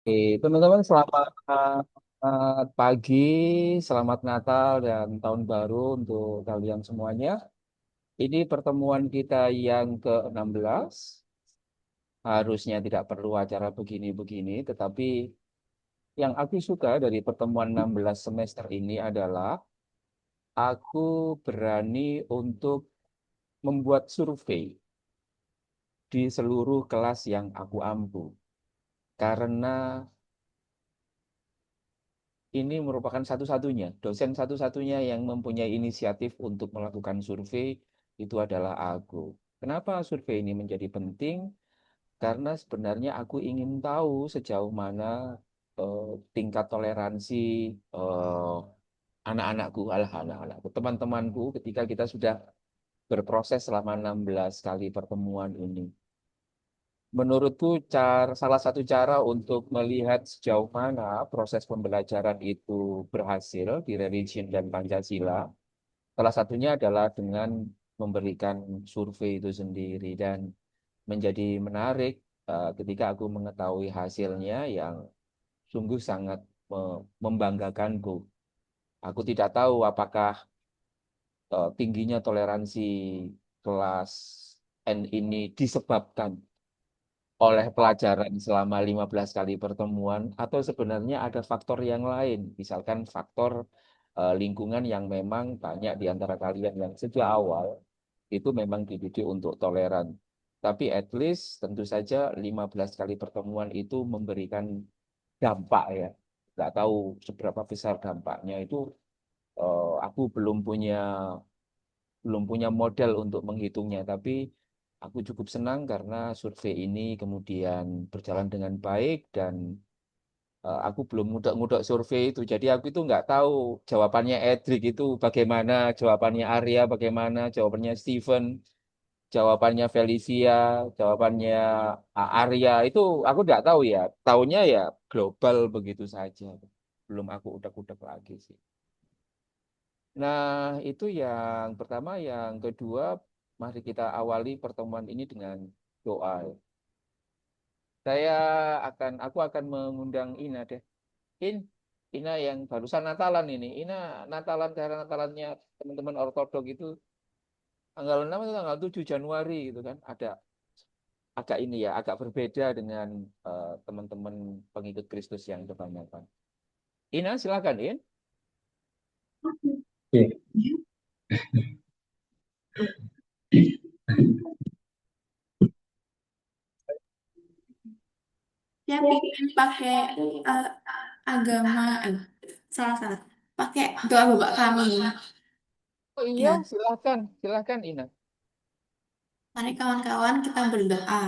Teman-teman selamat pagi, selamat Natal dan Tahun Baru untuk kalian semuanya. Ini pertemuan kita yang ke-16. Harusnya tidak perlu acara begini-begini, tetapi yang aku suka dari pertemuan 16 semester ini adalah aku berani untuk membuat survei di seluruh kelas yang aku ampu. Karena ini merupakan satu-satunya, dosen satu-satunya yang mempunyai inisiatif untuk melakukan survei itu adalah aku. Kenapa survei ini menjadi penting? Karena sebenarnya aku ingin tahu sejauh mana eh, tingkat toleransi eh, anak-anakku, anak-anakku, teman-temanku ketika kita sudah berproses selama 16 kali pertemuan ini. Menurutku salah satu cara untuk melihat sejauh mana proses pembelajaran itu berhasil di religion dan Pancasila, salah satunya adalah dengan memberikan survei itu sendiri dan menjadi menarik ketika aku mengetahui hasilnya yang sungguh sangat membanggakanku. Aku tidak tahu apakah tingginya toleransi kelas N ini disebabkan oleh pelajaran selama 15 kali pertemuan atau sebenarnya ada faktor yang lain, misalkan faktor lingkungan yang memang banyak di antara kalian yang sejak awal itu memang dididik untuk toleran. Tapi at least tentu saja 15 kali pertemuan itu memberikan dampak ya. Nggak tahu seberapa besar dampaknya itu aku belum punya model untuk menghitungnya, tapi aku cukup senang karena survei ini kemudian berjalan dengan baik dan aku belum ngudak-ngudak survei itu. Jadi aku itu nggak tahu jawabannya Edric itu bagaimana, jawabannya Arya bagaimana, jawabannya Steven, jawabannya Felicia, jawabannya Arya itu aku nggak tahu ya. Taunya ya global begitu saja. Belum aku udak-udak lagi sih. Nah, itu yang pertama. Yang kedua, mari kita awali pertemuan ini dengan doa. Aku akan mengundang Ina deh. Ina yang barusan Natalan ini. Ina Natalan karena Natalannya teman-teman Ortodok itu tanggal 6 atau tanggal 7 Januari gitu kan. Ada agak ini ya, agak berbeda dengan teman-teman pengikut Kristus yang kebanyakan. Ina, silakan, In. Oke. Ya bikin pakai eh, agama salah salah pakai doa bapak kami Oh iya, ya. silakan, silakan Ina. Mari kawan-kawan kita berdoa.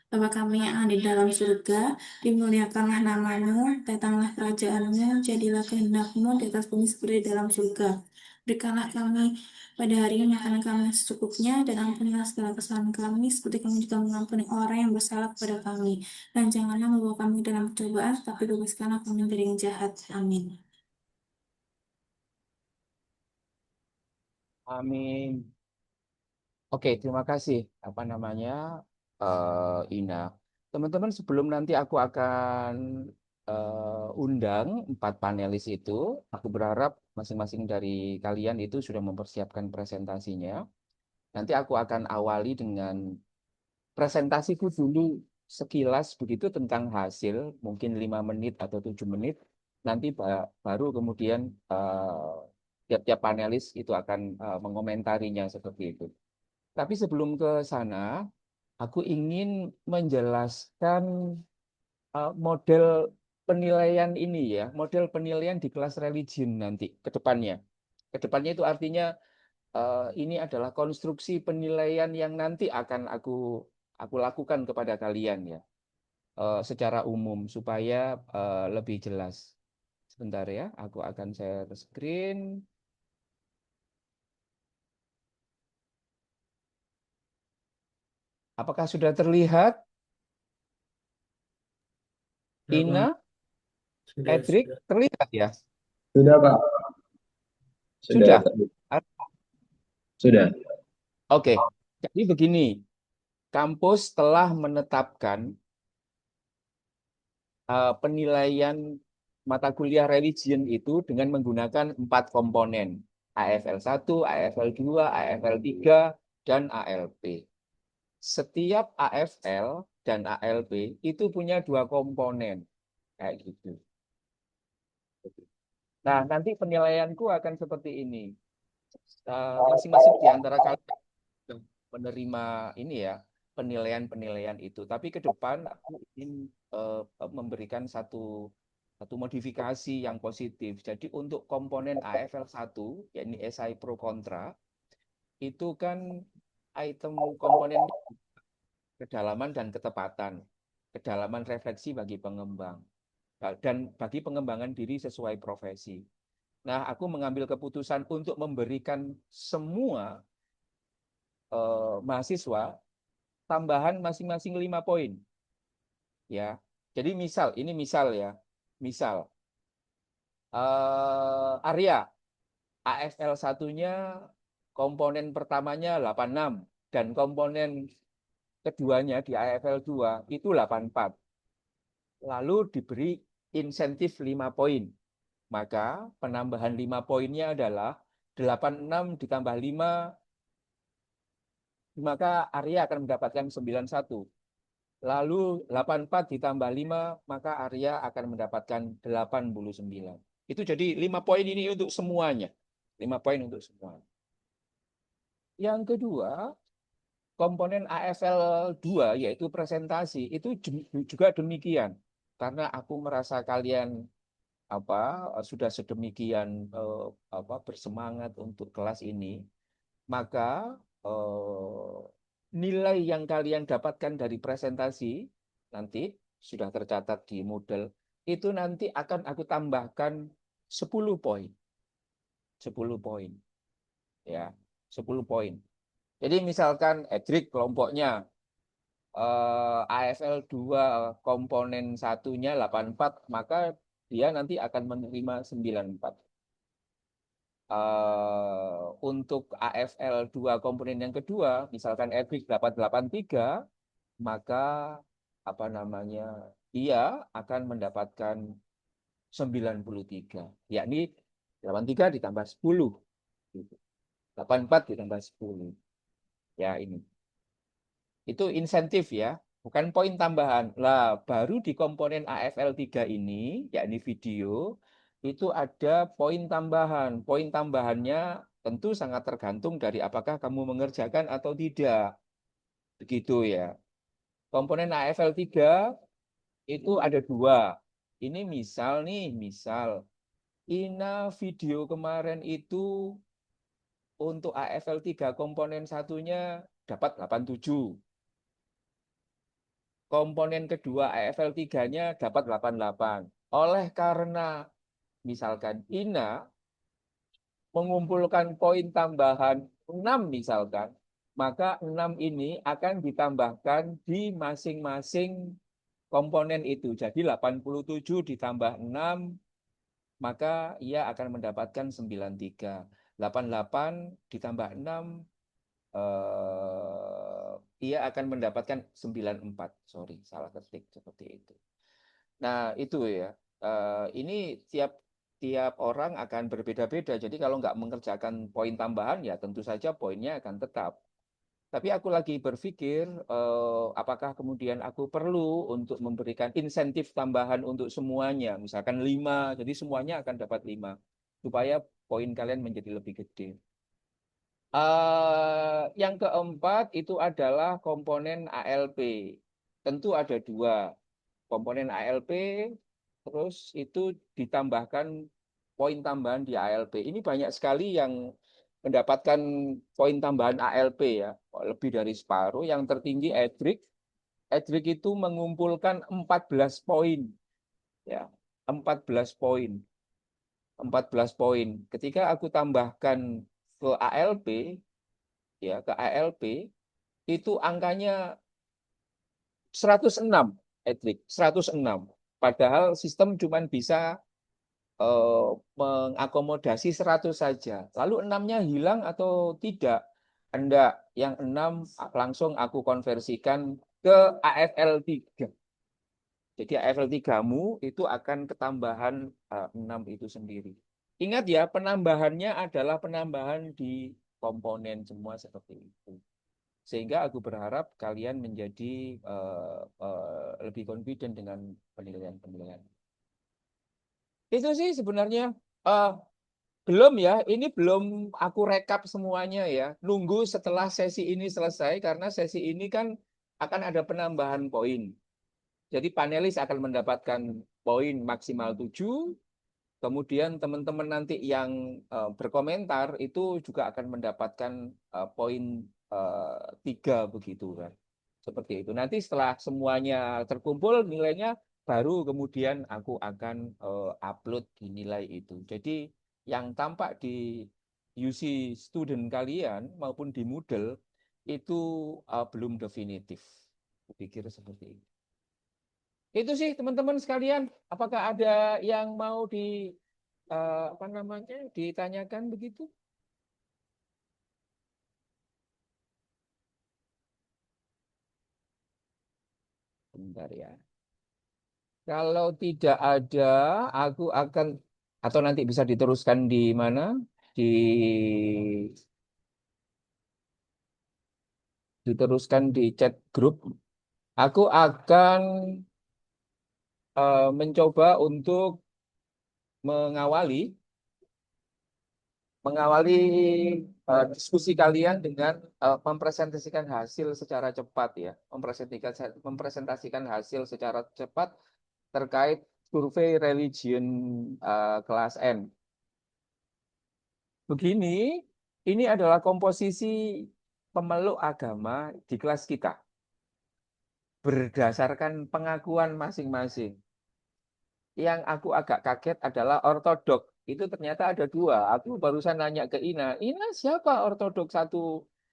Bapa kami yang ada di dalam surga, dimuliakanlah namamu, datanglah kerajaanmu, jadilah kehendakmu di atas bumi seperti di dalam surga. Berikanlah kami pada hari ini makanan kami yang secukupnya, dan ampunilah segala kesalahan kami, seperti kami juga mengampuni orang yang bersalah kepada kami. Dan janganlah membawa kami dalam percobaan, tapi bebaskanlah kami dari yang jahat. Amin. Amin. Oke, terima kasih. Apa namanya, Ina. Teman-teman, sebelum nanti aku akan undang 4 panelis itu, aku berharap masing-masing dari kalian itu sudah mempersiapkan presentasinya. Nanti aku akan awali dengan presentasiku dulu sekilas begitu tentang hasil, mungkin 5 menit atau 7 menit. Nanti baru kemudian tiap-tiap panelis itu akan mengomentarinya seperti itu. Tapi sebelum ke sana, aku ingin menjelaskan model penilaian ini ya, model penilaian di kelas religion nanti ke depannya. Ke depannya itu artinya ini adalah konstruksi penilaian yang nanti akan aku lakukan kepada kalian ya, secara umum supaya lebih jelas. Sebentar ya, aku akan share screen. Apakah sudah terlihat? Sudah, Ina, Pak. Sudah, Edric, sudah. terlihat ya? Sudah, Pak. Sudah, Sudah. Pak. Sudah. Oke, jadi begini, kampus telah menetapkan penilaian mata kuliah religion itu dengan menggunakan 4 komponen. AFL 1, AFL 2, AFL 3, dan ALP. Setiap AFL dan ALP itu punya 2 komponen. Kayak gitu. Nah, nanti penilaianku akan seperti ini. Masing-masing di antara kalian menerima ini ya, penilaian-penilaian itu. Tapi ke depan aku ingin memberikan satu modifikasi yang positif. Jadi untuk komponen AFL 1, yakni SI Pro Kontra, itu kan item komponen kedalaman dan ketepatan. Kedalaman refleksi bagi pengembang. Dan bagi pengembangan diri sesuai profesi. Nah, aku mengambil keputusan untuk memberikan semua mahasiswa tambahan masing-masing 5 poin. Ya. Jadi ini misal ya. Misal Arya AFL 1-nya komponen pertamanya 86 dan komponen keduanya di AFL 2 itu 84. Lalu diberi insentif 5 poin. Maka penambahan 5 poinnya adalah 86 ditambah 5, maka Arya akan mendapatkan 91. Lalu 84 ditambah 5, maka Arya akan mendapatkan 89. Itu jadi 5 poin ini untuk semuanya. 5 poin untuk semuanya. Yang kedua, komponen AFL 2 yaitu presentasi itu juga demikian. Karena aku merasa kalian sudah sedemikian bersemangat untuk kelas ini, maka nilai yang kalian dapatkan dari presentasi nanti sudah tercatat di Moodle itu nanti akan aku tambahkan 10 poin. 10 poin. Ya, 10 poin. Jadi misalkan Edric kelompoknya AFL 2 komponen satunya 84, maka dia nanti akan menerima 94. Untuk AFL 2 komponen yang kedua, misalkan Edric 883, maka dia akan mendapatkan 93, yakni 83 ditambah 10. 84 ditambah 10. Ya, ini. Itu insentif ya, bukan poin tambahan. Lah, baru di komponen AFL 3 ini, yakni video, itu ada poin tambahan. Poin tambahannya tentu sangat tergantung dari apakah kamu mengerjakan atau tidak. Begitu ya. Komponen AFL 3 itu ada 2. Ini misal nih, misal. Ina video kemarin itu untuk AFL 3 komponen satunya dapat 87. Komponen kedua AFL 3-nya dapat 88. Oleh karena misalkan Ina mengumpulkan poin tambahan 6 misalkan, maka 6 ini akan ditambahkan di masing-masing komponen itu. Jadi 87 ditambah 6, maka ia akan mendapatkan 93. 88 ditambah 6, ia akan mendapatkan 94. Sorry, salah ketik seperti itu. Nah, itu ya. Ini tiap orang akan berbeda-beda. Jadi kalau nggak mengerjakan poin tambahan, ya tentu saja poinnya akan tetap. Tapi aku lagi berpikir, apakah kemudian aku perlu untuk memberikan insentif tambahan untuk semuanya. Misalkan 5, jadi semuanya akan dapat 5. Supaya poin kalian menjadi lebih gede. Yang keempat itu adalah komponen ALP. Tentu ada 2. Komponen ALP, terus itu ditambahkan poin tambahan di ALP. Ini banyak sekali yang mendapatkan poin tambahan ALP ya, lebih dari separuh. Yang tertinggi Edric. Edric itu mengumpulkan 14 poin. Ya, 14 poin. 14 poin. Ketika aku tambahkan ke ALP, ya, ke ALP, itu angkanya 106, Edric, 106. Padahal sistem cuma bisa mengakomodasi 100 saja. Lalu 6-nya hilang atau tidak? Enggak, yang 6 langsung aku konversikan ke AFL 3. Jadi AFL 3-mu itu akan ketambahan 6 itu sendiri. Ingat ya, penambahannya adalah penambahan di komponen semua seperti itu. Sehingga aku berharap kalian menjadi lebih confident dengan penilaian-penilaian. Itu sih sebenarnya. Eh, belum ya, ini belum aku rekap semuanya ya. Nunggu setelah sesi ini selesai, karena sesi ini kan akan ada penambahan poin. Jadi panelis akan mendapatkan poin maksimal 7, kemudian teman-teman nanti yang berkomentar itu juga akan mendapatkan poin 3 begitu kan. Seperti itu. Nanti setelah semuanya terkumpul nilainya, baru kemudian aku akan upload di nilai itu. Jadi yang tampak di UC student kalian maupun di Moodle itu belum definitif. Aku pikir seperti itu. Itu sih teman-teman sekalian. Apakah ada yang mau apa namanya ditanyakan begitu? Bentar ya. Kalau tidak ada, aku akan atau nanti bisa diteruskan di mana? Di Diteruskan di chat grup. Aku akan mencoba untuk mengawali mengawali diskusi kalian dengan mempresentasikan hasil secara cepat ya, mempresentasikan hasil secara cepat terkait survei religion kelas N. Begini, ini adalah komposisi pemeluk agama di kelas kita berdasarkan pengakuan masing-masing. Yang aku agak kaget adalah ortodok. Itu ternyata ada 2. Aku barusan nanya ke Ina siapa ortodok 1?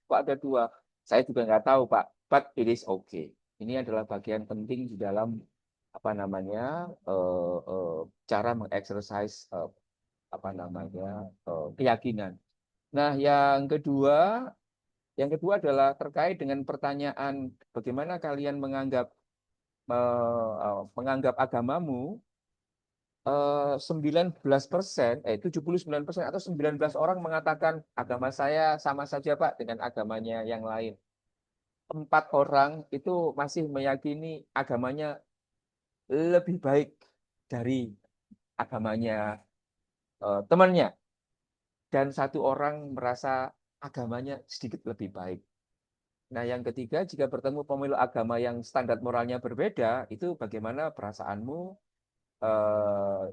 Kok ada 2? Saya juga nggak tahu, Pak. But it is okay. Ini adalah bagian penting di dalam apa namanya cara mengeksersis apa namanya keyakinan. Nah, yang kedua adalah terkait dengan pertanyaan bagaimana kalian menganggap agamamu. 19%, 79% atau 19 orang mengatakan agama saya sama saja Pak dengan agamanya yang lain. 4 orang itu masih meyakini agamanya lebih baik dari agamanya temannya. Dan 1 orang merasa agamanya sedikit lebih baik. Nah, yang ketiga, jika bertemu pemeluk agama yang standar moralnya berbeda, itu bagaimana perasaanmu?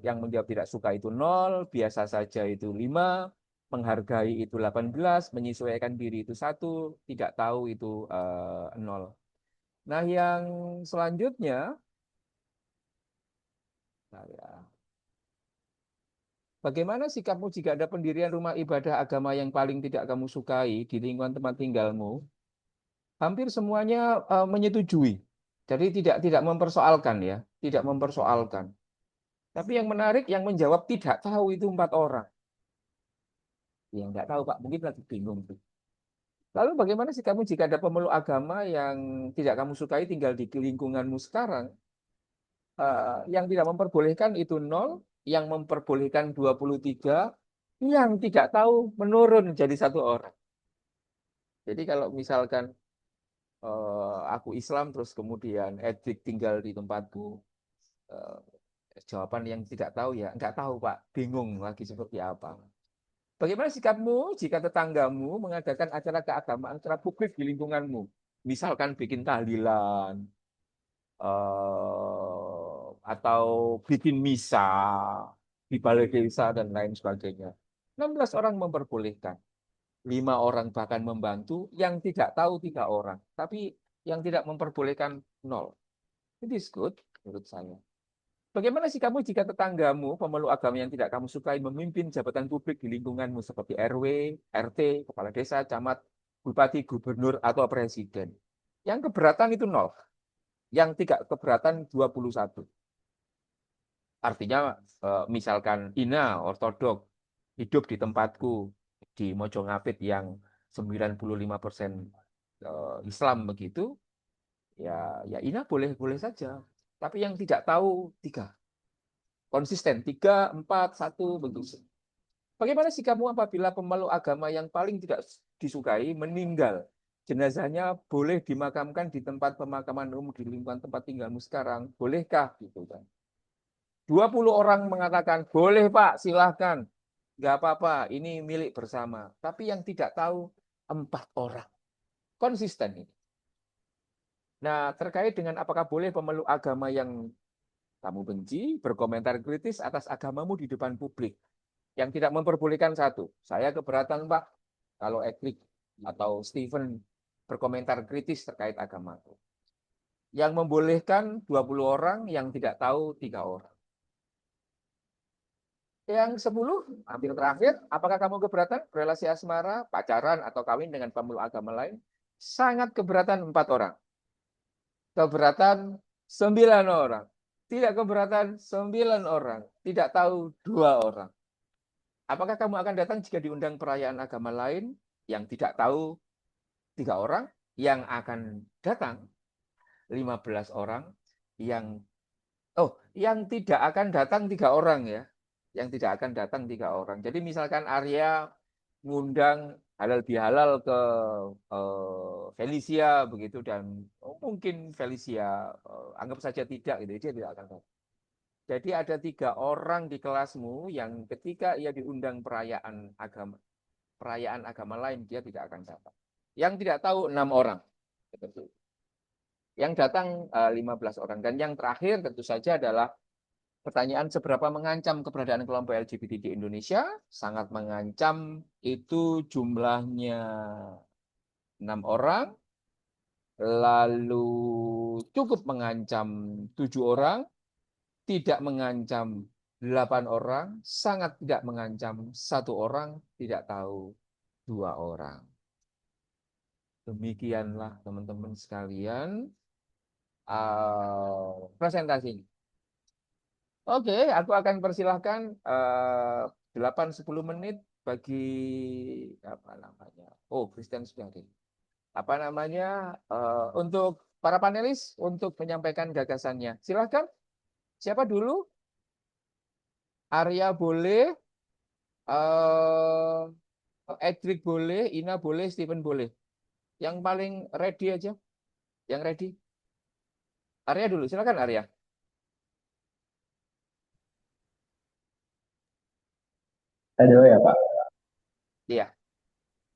Yang menjawab tidak suka itu 0, biasa saja itu 5, menghargai itu 18, menyesuaikan diri itu 1, tidak tahu itu 0. Nah, yang selanjutnya, bagaimana sikapmu jika ada pendirian rumah ibadah agama yang paling tidak kamu sukai di lingkungan tempat tinggalmu? Hampir semuanya menyetujui. Jadi tidak mempersoalkan ya, tidak mempersoalkan. Tapi yang menarik, yang menjawab tidak tahu itu 4 orang. Ya nggak tahu Pak, mungkin lagi bingung tuh. Lalu bagaimana sih kamu jika ada pemeluk agama yang tidak kamu sukai tinggal di lingkunganmu sekarang? Yang tidak memperbolehkan itu 0, yang memperbolehkan 23, yang tidak tahu menurun jadi 1 orang. Jadi kalau misalkan aku Islam terus kemudian Edik tinggal di tempatku, jawaban yang tidak tahu ya nggak tahu Pak, bingung lagi seperti apa. Bagaimana sikapmu jika tetanggamu mengadakan acara keagamaan secara publik di lingkunganmu? Misalkan bikin tahlilan, atau bikin misa di balai desa dan lain sebagainya. 16 orang memperbolehkan. 5 orang bahkan membantu, yang tidak tahu 3 orang. Tapi yang tidak memperbolehkan 0. It is good menurut saya. Bagaimana sih kamu jika tetanggamu, pemeluk agama yang tidak kamu sukai, memimpin jabatan publik di lingkunganmu seperti RW, RT, kepala desa, camat, bupati, gubernur, atau presiden? Yang keberatan itu 0. Yang tidak keberatan 21. Artinya misalkan Ina, ortodok, hidup di tempatku, di Mojongapit yang 95% Islam begitu, ya Ina boleh-boleh saja. Tapi yang tidak tahu 3. Konsisten 3, 4, 1 begitu. Bagaimana sikapmu apabila pemeluk agama yang paling tidak disukai meninggal? Jenazahnya boleh dimakamkan di tempat pemakaman umum di lingkungan tempat tinggalmu sekarang. Bolehkah? Gitu kan. 20 orang mengatakan, boleh Pak, silahkan. Nggak apa-apa, ini milik bersama. Tapi yang tidak tahu 4 orang. Konsisten ini. Nah, terkait dengan apakah boleh pemeluk agama yang kamu benci berkomentar kritis atas agamamu di depan publik. Yang tidak memperbolehkan 1. Saya keberatan, Pak, kalau Eklik atau Stephen berkomentar kritis terkait agama. Yang membolehkan 20 orang, yang tidak tahu 3 orang. Yang 10, hampir terakhir, apakah kamu keberatan relasi asmara, pacaran, atau kawin dengan pemeluk agama lain? Sangat keberatan 4 orang. Keberatan 9 orang. Tidak keberatan 9 orang. Tidak tahu 2 orang. Apakah kamu akan datang jika diundang perayaan agama lain yang tidak tahu 3 orang? Yang akan datang 15 orang. Yang tidak akan datang 3 orang ya. Yang tidak akan datang 3 orang. Jadi misalkan Arya ngundang halal bihalal ke Felicia begitu, dan mungkin Felicia anggap saja tidak gitu, dia tidak akan datang. Jadi ada 3 orang di kelasmu yang ketika ia diundang perayaan agama lain dia tidak akan datang. Yang tidak tahu 6 orang. Yang datang 15 orang. Dan yang terakhir tentu saja adalah pertanyaan, seberapa mengancam keberadaan kelompok LGBT di Indonesia? Sangat mengancam, itu jumlahnya 6 orang. Lalu cukup mengancam 7 orang. Tidak mengancam 8 orang. Sangat tidak mengancam 1 orang. Tidak tahu 2 orang. Demikianlah teman-teman sekalian presentasinya. Oke, aku akan persilahkan 8-10 menit bagi apa namanya. Oh, Christian sudah ada. Apa namanya? Untuk para panelis untuk menyampaikan gagasannya. Silahkan. Siapa dulu? Arya boleh, Edric boleh, Ina boleh, Stephen boleh. Yang paling ready aja. Yang ready. Arya dulu, silakan Arya. Saya dulu ya, Pak. Iya.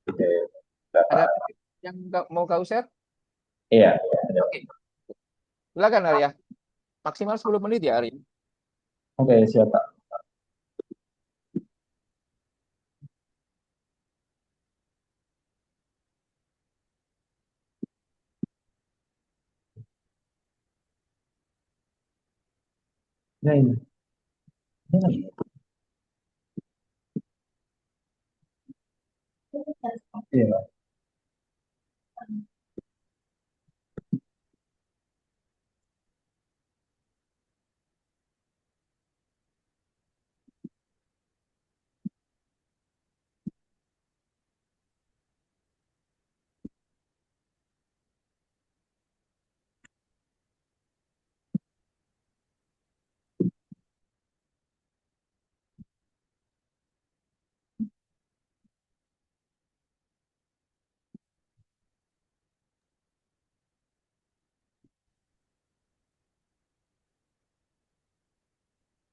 Oke, Ada Bapak. yang mau kau share? Iya, ada. Oke. Silakan Arya. Maksimal 10 menit ya Arya. Oke, siap, Pak. Nah, ini. Iya, Pak.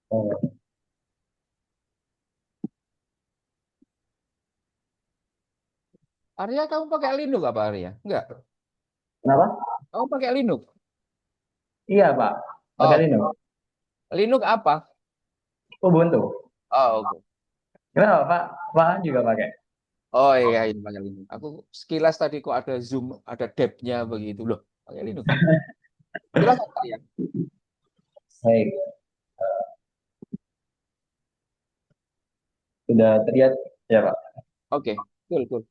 Oh, Arya, kamu pakai Linux apa Arya? Enggak. kenapa? Kamu pakai Linux? Iya, Pak. Pakai Oh, Linux. Linux apa? Ubuntu. Oh, oke. Kenapa, Pak? Pak juga pakai. Oh iya, ini pakai Linux. Aku sekilas tadi kok ada Zoom, ada depth-nya begitu loh. Pakai Linux. Silakan Arya. Baik. Sudah terlihat ya, Pak? Oke, cool, cool.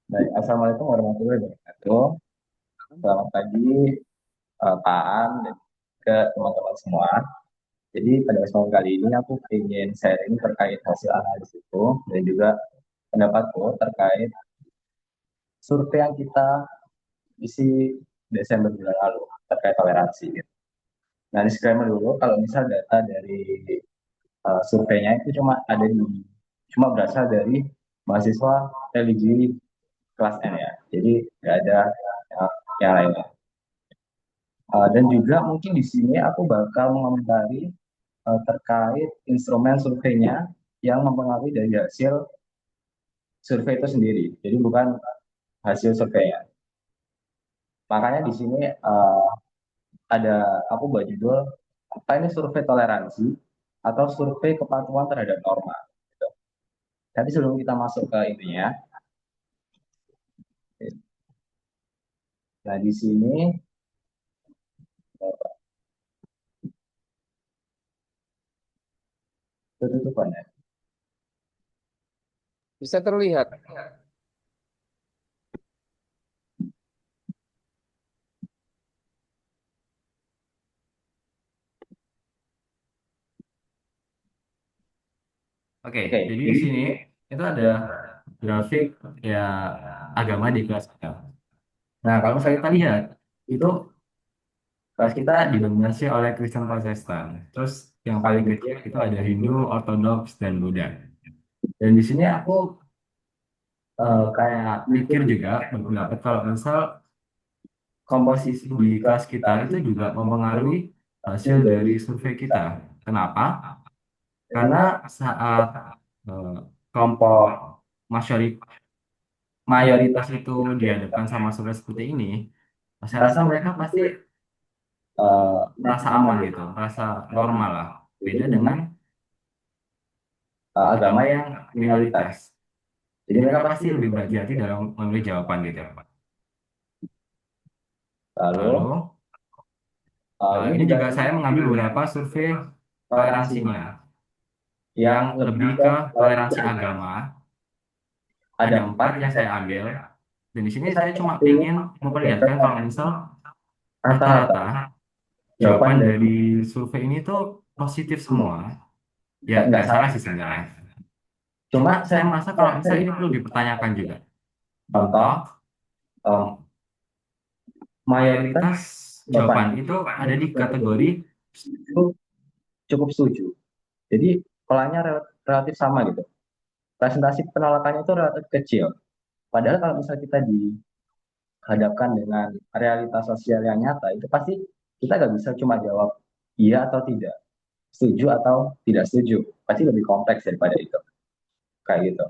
Baik. Assalamualaikum warahmatullahi wabarakatuh. Selamat pagi, Pak An, dan ke teman-teman semua. Jadi pada kesempatan kali ini aku ingin sharing terkait hasil analisis itu dan juga pendapatku terkait survei yang kita isi Desember bulan lalu. terkait toleransi gitu. Nah, disclaimer dulu, kalau misal data dari surveinya itu cuma berasal dari mahasiswa religi kelas N ya. Jadi nggak ada yang lainnya. Dan juga mungkin di sini aku bakal mengomentari terkait instrumen surveinya yang mempengaruhi dari hasil survei itu sendiri. Jadi bukan hasil surveinya. Makanya di sini ada aku buat judul apa ini survei toleransi atau survei kepatuhan terhadap norma. Gitu. Tapi sebelum kita masuk ke intinya, nah di sini tutupan ya. Bisa terlihat. Oke, Oke, jadi di jadi sini itu ada grafik ya agama di kelas kita. Nah, kalau misalnya kita lihat, itu kelas kita didominasi oleh Kristen Protestan. Terus yang paling kecil itu ada Hindu, Ortodoks, dan Buddha. Dan di sini aku kayak mikir juga berpendapat kalau misal komposisi di kelas kita itu juga mempengaruhi hasil dari survei kita. Kenapa? Karena saat eh, kelompok masyarakat mayoritas itu dihadapkan sama survei seperti ini, saya rasa mereka pasti merasa aman gitu, merasa normal lah. Beda dengan agama yang minoritas. Jadi mereka pasti lebih berhati-hati dalam memilih jawaban gitu. lalu Lalu ini ini juga juga saya mengambil beberapa survei toleransinya toleransinya yang yang lebih lebih ke ke toleransi toleransi agama. agama. Ada Ada 4 4 yang yang saya saya ambil. Dan di sini ini saya saya cuma ingin ingin memperlihatkan memperlihatkan kalau misal rata-rata rata-rata jawaban jawaban dari dari survei ini tuh positif semua. semua. Ya, Nggak nggak salah salah sih sih sebenarnya. cuma Cuma saya saya merasa kalau merasa misal ini ini perlu perlu dipertanyakan juga. contoh Contoh, em, em, mayoritas mayoritas jawaban jawaban itu ada di kategori itu cukup setuju. Jadi polanya relatif sama gitu. Presentasi penolakannya itu relatif kecil. Padahal kalau misalnya kita dihadapkan dengan realitas sosial yang nyata, itu pasti kita nggak bisa cuma jawab iya atau tidak, setuju atau tidak setuju. Pasti lebih kompleks daripada itu. Kayak gitu.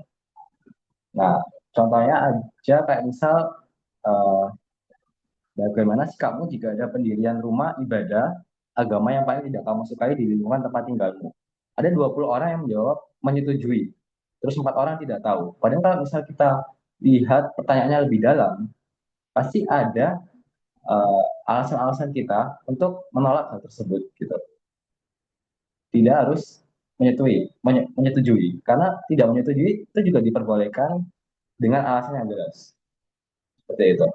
Nah, contohnya aja kayak misal eh, bagaimana sikapmu jika ada pendirian rumah ibadah agama yang paling tidak kamu sukai di lingkungan tempat tinggalmu? Ada 20 orang yang menjawab menyetujui. Terus 4 orang tidak tahu. Padahal kalau misal kita lihat pertanyaannya lebih dalam, pasti ada alasan-alasan kita untuk menolak hal tersebut gitu. Tidak harus menyetujui. Karena tidak menyetujui itu juga diperbolehkan dengan alasan yang jelas. Seperti itu.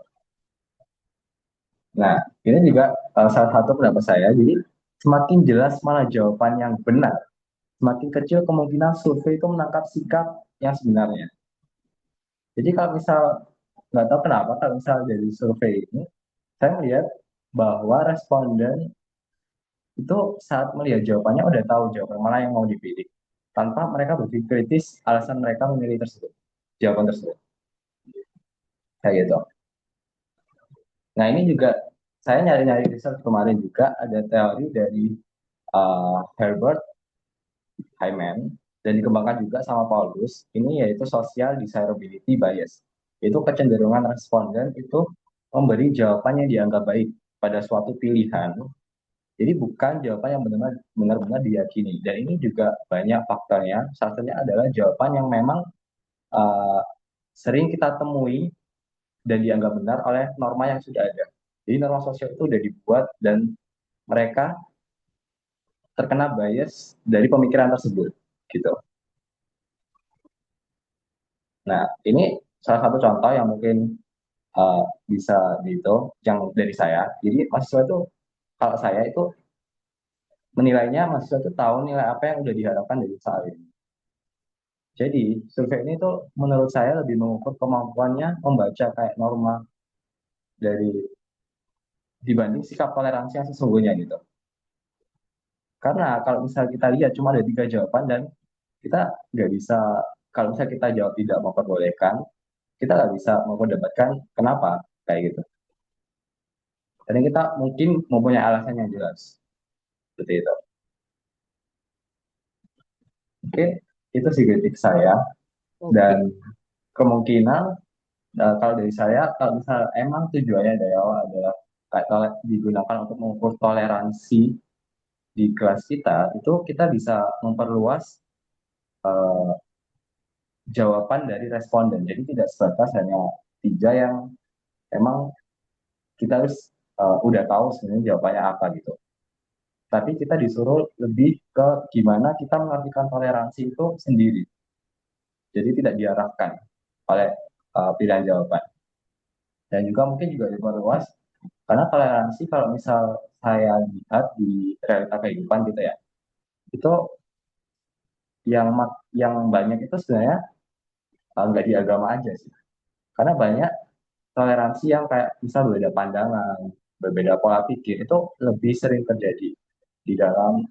Nah, ini juga salah satu pendapat saya. Jadi, semakin jelas mana jawaban yang benar, semakin kecil kemungkinan survei itu menangkap sikap yang sebenarnya. Jadi, kalau misal, nggak tahu kenapa, kalau misal dari survei ini, saya melihat bahwa responden itu saat melihat jawabannya udah tahu jawaban mana yang mau dipilih. Tanpa mereka berpikir kritis alasan mereka memilih tersebut, jawaban tersebut. Kayak gitu. Nah, ini juga saya nyari-nyari research kemarin juga ada teori dari Herbert Hyman dan dikembangkan juga sama Paulus. Ini yaitu social desirability bias. Itu kecenderungan responden itu memberi jawaban yang dianggap baik pada suatu pilihan. Jadi bukan jawaban yang benar-benar diyakini. Dan ini juga banyak faktornya. Salah satunya adalah jawaban yang memang uh, sering kita temui dan dianggap benar oleh norma yang sudah ada. Jadi norma sosial itu sudah dibuat dan mereka terkena bias dari pemikiran tersebut gitu. Nah, ini salah satu contoh yang mungkin bisa gitu yang dari saya. Jadi mahasiswa itu kalau saya itu menilainya mahasiswa itu tahu nilai apa yang udah diharapkan dari saat ini. Jadi survei ini tuh menurut saya lebih mengukur kemampuannya membaca kayak norma dari dibanding sikap toleransi yang sesungguhnya gitu. Karena kalau misalnya kita lihat cuma ada 3 jawaban dan kita nggak bisa, kalau misalnya kita jawab tidak memperbolehkan, kita nggak bisa memperdebatkan kenapa kayak gitu. Dan kita mungkin mempunyai alasan yang jelas seperti itu. Oke, itu sih kritik saya. Oke. Dan kemungkinan kalau dari saya, kalau misalnya emang tujuannya dari awal adalah digunakan untuk mengukur toleransi di kelas kita, itu kita bisa memperluas eh, jawaban dari responden. Jadi tidak sebatas hanya 3 yang emang kita harus udah tahu sebenarnya jawabannya apa gitu. Tapi kita disuruh lebih ke gimana kita mengartikan toleransi itu sendiri. Jadi tidak diarahkan oleh pilihan jawaban. Dan juga mungkin juga diperluas karena toleransi kalau misal saya lihat di realita kehidupan gitu ya, itu yang banyak itu sebenarnya nggak di agama aja sih. Karena banyak toleransi yang kayak misal berbeda pandangan, berbeda pola pikir itu lebih sering terjadi di dalam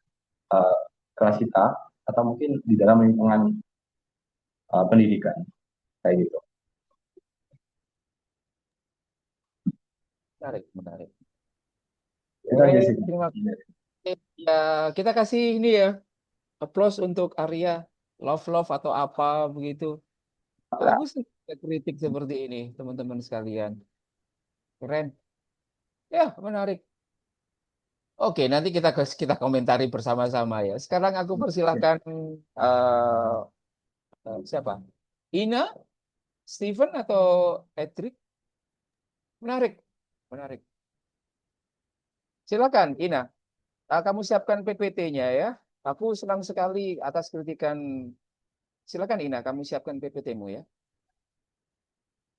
uh, kelas kita atau mungkin di dalam lingkungan pendidikan kayak gitu. Menarik, menarik. Itu aja sih. Terima kasih. Ya, kita kasih ini ya, applause untuk Arya, love atau apa begitu. Bagus nih kritik seperti ini, teman-teman sekalian. Keren. Ya, menarik. Oke, nanti kita komentari bersama-sama ya. Sekarang aku persilakan eh siapa? Ina, Steven atau Edric? Menarik, menarik. Silakan, Ina. Kamu siapkan PPT-nya ya. Aku senang sekali atas kritikan. Silakan Ina, kamu siapkan PPT-mu ya.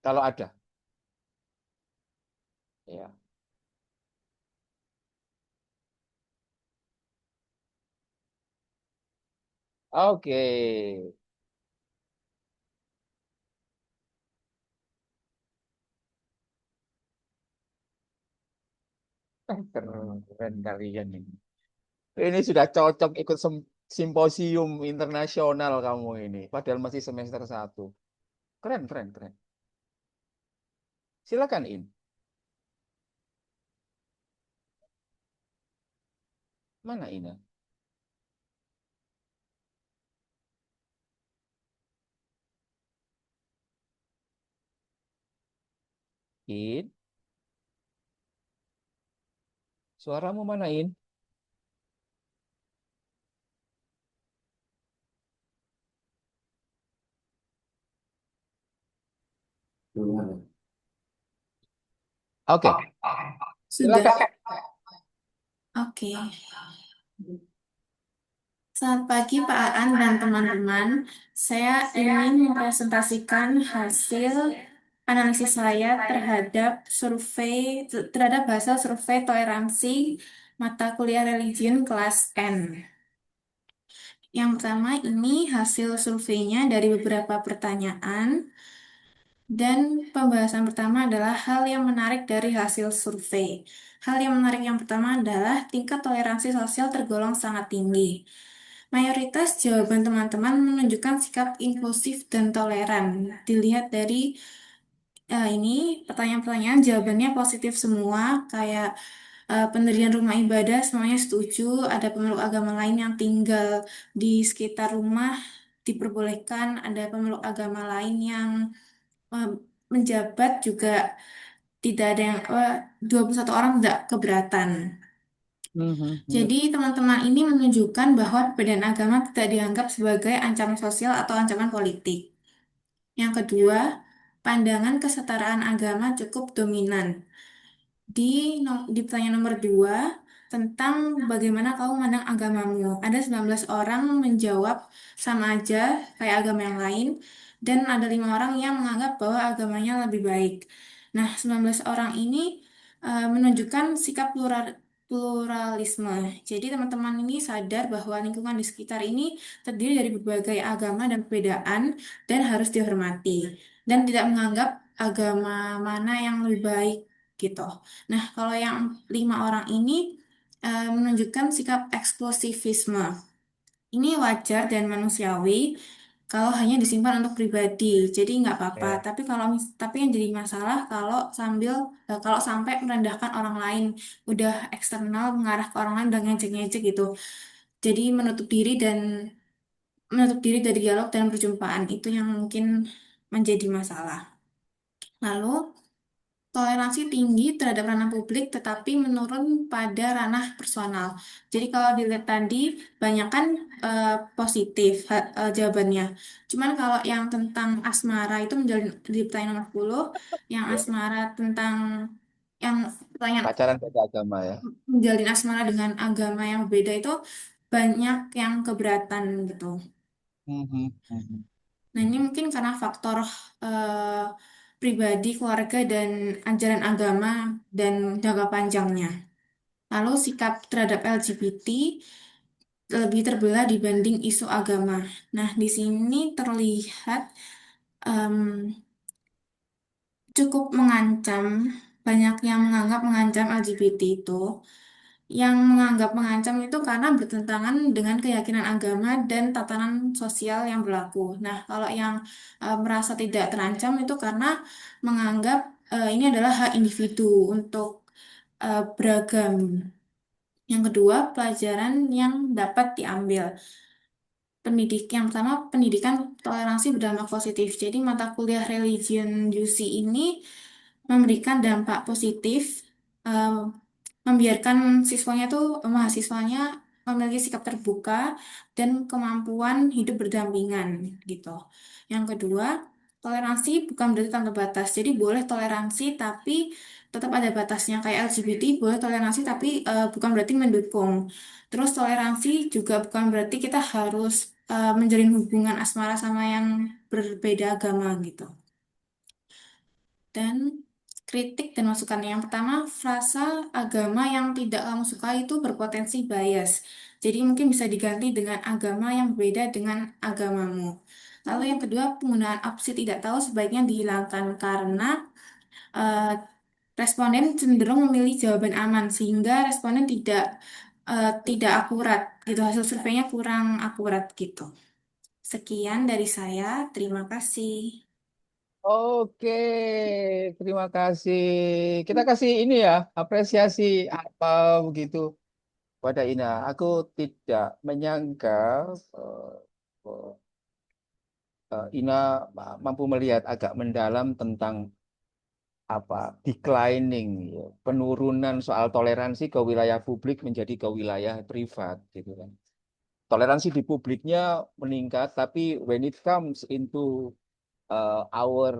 Kalau ada. Ya. Oke. Keren kalian ini. Ini sudah cocok ikut simposium internasional kamu ini. Padahal masih semester 1. Keren, keren, keren. Silakan In. Mana Ina? In. Suaramu mana In? Oke. Sudah. Silakan. Oke. Selamat pagi Pak Aan dan teman-teman. Saya ingin mempresentasikan hasil analisis saya terhadap hasil survei toleransi mata kuliah religion kelas N. Yang pertama ini hasil surveinya dari beberapa pertanyaan. Dan pembahasan pertama adalah hal yang menarik dari hasil survei. Hal yang menarik yang pertama adalah tingkat toleransi sosial tergolong sangat tinggi. Mayoritas jawaban teman-teman menunjukkan sikap inklusif dan toleran. Dilihat dari ini pertanyaan-pertanyaan jawabannya positif semua, kayak pendirian rumah ibadah semuanya setuju, ada pemeluk agama lain yang tinggal di sekitar rumah diperbolehkan, ada pemeluk agama lain yang eh, menjabat juga tidak ada yang 21 orang tidak keberatan. Jadi teman-teman ini menunjukkan bahwa perbedaan agama tidak dianggap sebagai ancaman sosial atau ancaman politik. Yang kedua, pandangan kesetaraan agama cukup dominan. Di pertanyaan nomor 2 tentang bagaimana kamu memandang agamamu. Ada 19 orang menjawab sama aja kayak agama yang lain dan ada 5 orang yang menganggap bahwa agamanya lebih baik. Nah, 19 orang ini menunjukkan sikap pluralisme. Jadi teman-teman ini sadar bahwa lingkungan di sekitar ini terdiri dari berbagai agama dan perbedaan dan harus dihormati dan tidak menganggap agama mana yang lebih baik gitu. Nah, kalau yang 5 orang ini menunjukkan sikap eksklusivisme. Ini wajar dan manusiawi kalau hanya disimpan untuk pribadi, jadi nggak apa-apa. Ya. Tapi yang jadi masalah kalau sampai merendahkan orang lain, udah eksternal mengarah ke orang lain dan ngejek-ngejek gitu. Jadi menutup diri dari dialog dan perjumpaan itu yang mungkin menjadi masalah. Lalu toleransi tinggi terhadap ranah publik tetapi menurun pada ranah personal. Jadi kalau dilihat tadi banyak kan positif jawabannya. Cuman kalau yang tentang asmara itu menjalin di pertanyaan nomor 10, yang Ya. asmara tentang yang pertanyaan Pacaran beda agama ya. menjalin asmara dengan agama yang berbeda itu banyak yang keberatan gitu. Mhm, mhm, Nah, ini mhm. mungkin karena faktor eh, pribadi, keluarga, dan ajaran agama dan jangka panjangnya. Lalu sikap terhadap LGBT lebih terbelah dibanding isu agama. Nah, di sini terlihat em, cukup mengancam, banyak yang menganggap mengancam LGBT itu. Yang menganggap mengancam itu karena bertentangan dengan keyakinan agama dan tatanan sosial yang berlaku. Nah, kalau yang merasa tidak terancam itu karena menganggap ini adalah hak individu untuk beragam. Yang kedua, pelajaran yang dapat diambil. Yang pertama, pendidikan toleransi berdampak positif. Jadi, mata kuliah Religion UC ini memberikan dampak positif, eh, membiarkan mahasiswanya memiliki sikap terbuka dan kemampuan hidup berdampingan gitu. Yang kedua, toleransi bukan berarti tanpa batas. Jadi boleh toleransi tapi tetap ada batasnya. Kayak LGBT boleh toleransi tapi bukan berarti mendukung. Terus toleransi juga bukan berarti kita harus menjalin hubungan asmara sama yang berbeda agama gitu. Dan kritik dan masukan yang pertama, frasa agama yang tidak kamu suka itu berpotensi bias. Jadi mungkin bisa diganti dengan agama yang berbeda dengan agamamu. Lalu yang kedua, penggunaan opsi tidak tahu sebaiknya dihilangkan karena eh, responden cenderung memilih jawaban aman sehingga responden tidak akurat gitu. Hasil surveinya kurang akurat gitu. Sekian dari saya. Terima kasih. Oke, terima kasih. Kita kasih ini ya, apresiasi apa begitu pada Ina. Aku tidak menyangka eh, eh, Ina mampu melihat agak mendalam tentang apa declining, ya, penurunan soal toleransi ke wilayah publik menjadi ke wilayah privat gitu kan. Toleransi di publiknya meningkat, tapi when it comes into our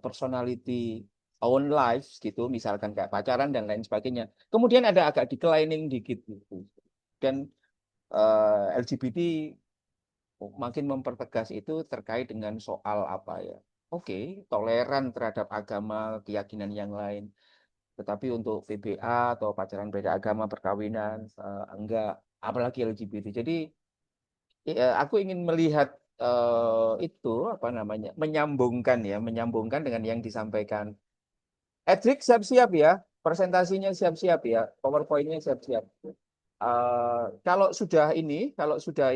personality, own lives gitu, misalkan kayak pacaran dan lain sebagainya. Kemudian ada agak declining dikit gitu. Dan LGBT makin mempertegas itu terkait dengan soal apa ya? Oke, toleran terhadap agama, keyakinan yang lain. Tetapi untuk PBA atau pacaran beda agama, perkawinan, enggak, apalagi LGBT. Jadi aku ingin melihat itu apa namanya, menyambungkan dengan yang disampaikan. Edric siap-siap ya, presentasinya siap-siap ya, PowerPoint-nya siap-siap. Kalau sudah ini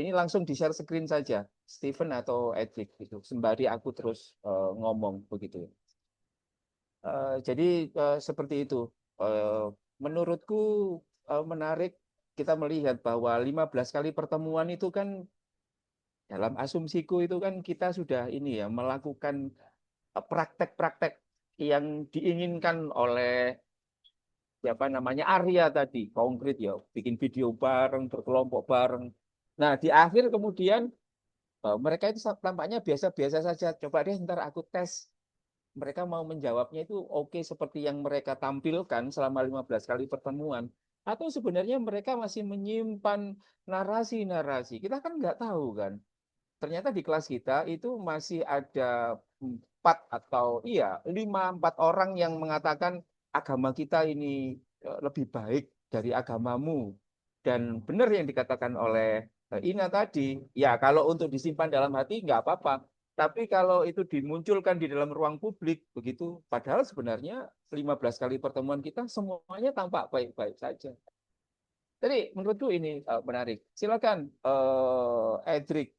langsung di-share screen saja, Stephen atau Edric gitu, sembari aku terus ngomong begitu. Jadi seperti itu. Eh, Menurutku menarik kita melihat bahwa 15 kali pertemuan itu kan dalam asumsiku itu kan kita sudah ini ya melakukan praktek-praktek yang diinginkan oleh siapa namanya Arya tadi, konkret ya, bikin video bareng, berkelompok bareng. Nah, di akhir kemudian mereka itu tampaknya biasa-biasa saja. Coba deh ntar aku tes mereka mau menjawabnya itu oke seperti yang mereka tampilkan selama 15 kali pertemuan. Atau sebenarnya mereka masih menyimpan narasi-narasi. Kita kan nggak tahu kan. Ternyata di kelas kita itu masih ada 4 orang yang mengatakan agama kita ini lebih baik dari agamamu. Dan benar yang dikatakan oleh Ina tadi, ya kalau untuk disimpan dalam hati nggak apa-apa. Tapi kalau itu dimunculkan di dalam ruang publik begitu, padahal sebenarnya 15 kali pertemuan kita semuanya tampak baik-baik saja. Jadi menurutku ini menarik. Silakan Edric,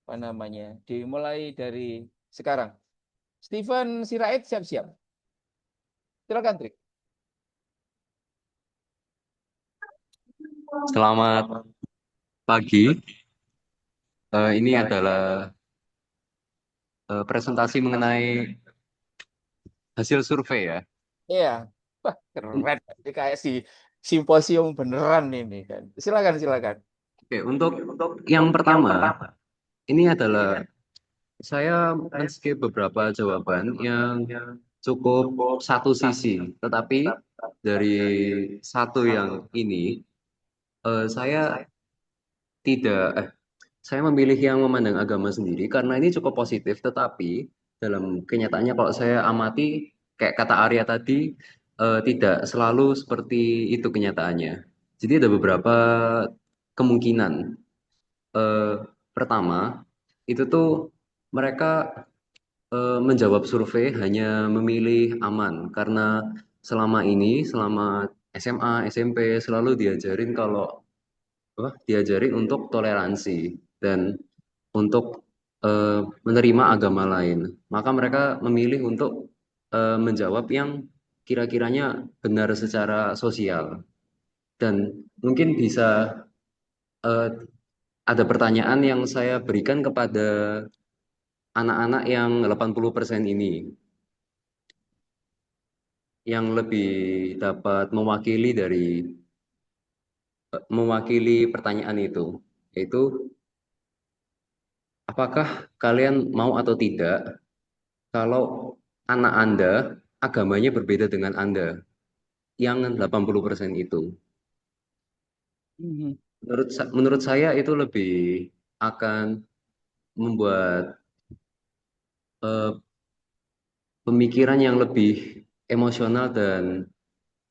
apa namanya, dimulai dari sekarang. Steven Sirait siap-siap. Silakan, Trik. Selamat pagi. Ini adalah presentasi mengenai hasil survei ya. Iya, wah keren. Ini kayak simposium beneran ini kan. Silakan, silakan. Oke, untuk yang pertama, ini adalah saya men-skip beberapa jawaban yang cukup satu sisi, tetapi dari satu yang ini saya tidak saya memilih yang memandang agama sendiri karena ini cukup positif, tetapi dalam kenyataannya kalau saya amati, kayak kata Arya tadi, tidak selalu seperti itu kenyataannya. Jadi ada beberapa kemungkinan. Eh, Pertama, itu tuh mereka menjawab survei hanya memilih aman karena selama ini, selama SMA, SMP selalu diajarin kalau diajarin untuk toleransi dan untuk menerima agama lain. Maka mereka memilih untuk menjawab yang kira-kiranya benar secara sosial. Dan mungkin bisa eh, ada pertanyaan yang saya berikan kepada anak-anak yang 80% ini, yang lebih dapat mewakili pertanyaan itu, yaitu apakah kalian mau atau tidak kalau anak Anda agamanya berbeda dengan Anda, yang 80% itu. Mhm. Menurut saya itu lebih akan membuat eh, pemikiran yang lebih emosional dan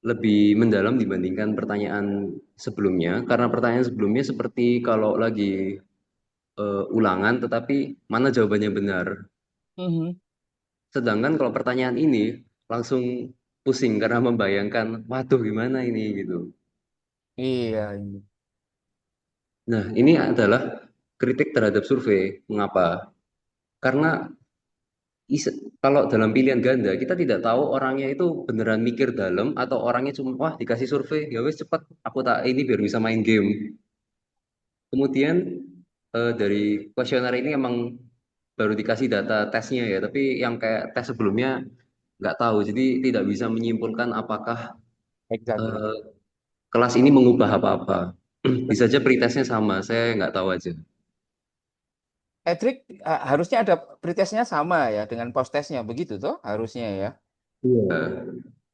lebih mendalam dibandingkan pertanyaan sebelumnya. Karena pertanyaan sebelumnya seperti kalau lagi ulangan, tetapi mana jawabannya benar. Mhm. Sedangkan kalau pertanyaan ini langsung pusing karena membayangkan, waduh gimana ini gitu. Iya, ini. Nah, ini adalah kritik terhadap survei. Mengapa? Karena kalau dalam pilihan ganda, kita tidak tahu orangnya itu beneran mikir dalam atau orangnya cuma, wah dikasih survei, ya wes cepat, aku tak ini biar bisa main game. Kemudian dari kuesioner ini emang baru dikasih data tesnya ya, tapi yang kayak tes sebelumnya nggak tahu, jadi tidak bisa menyimpulkan apakah Exactly. eh, kelas ini mengubah apa-apa. Bisa aja pretestnya sama, saya nggak tahu aja. Edric, harusnya ada pretestnya sama ya dengan post-testnya, begitu toh harusnya ya. Iya.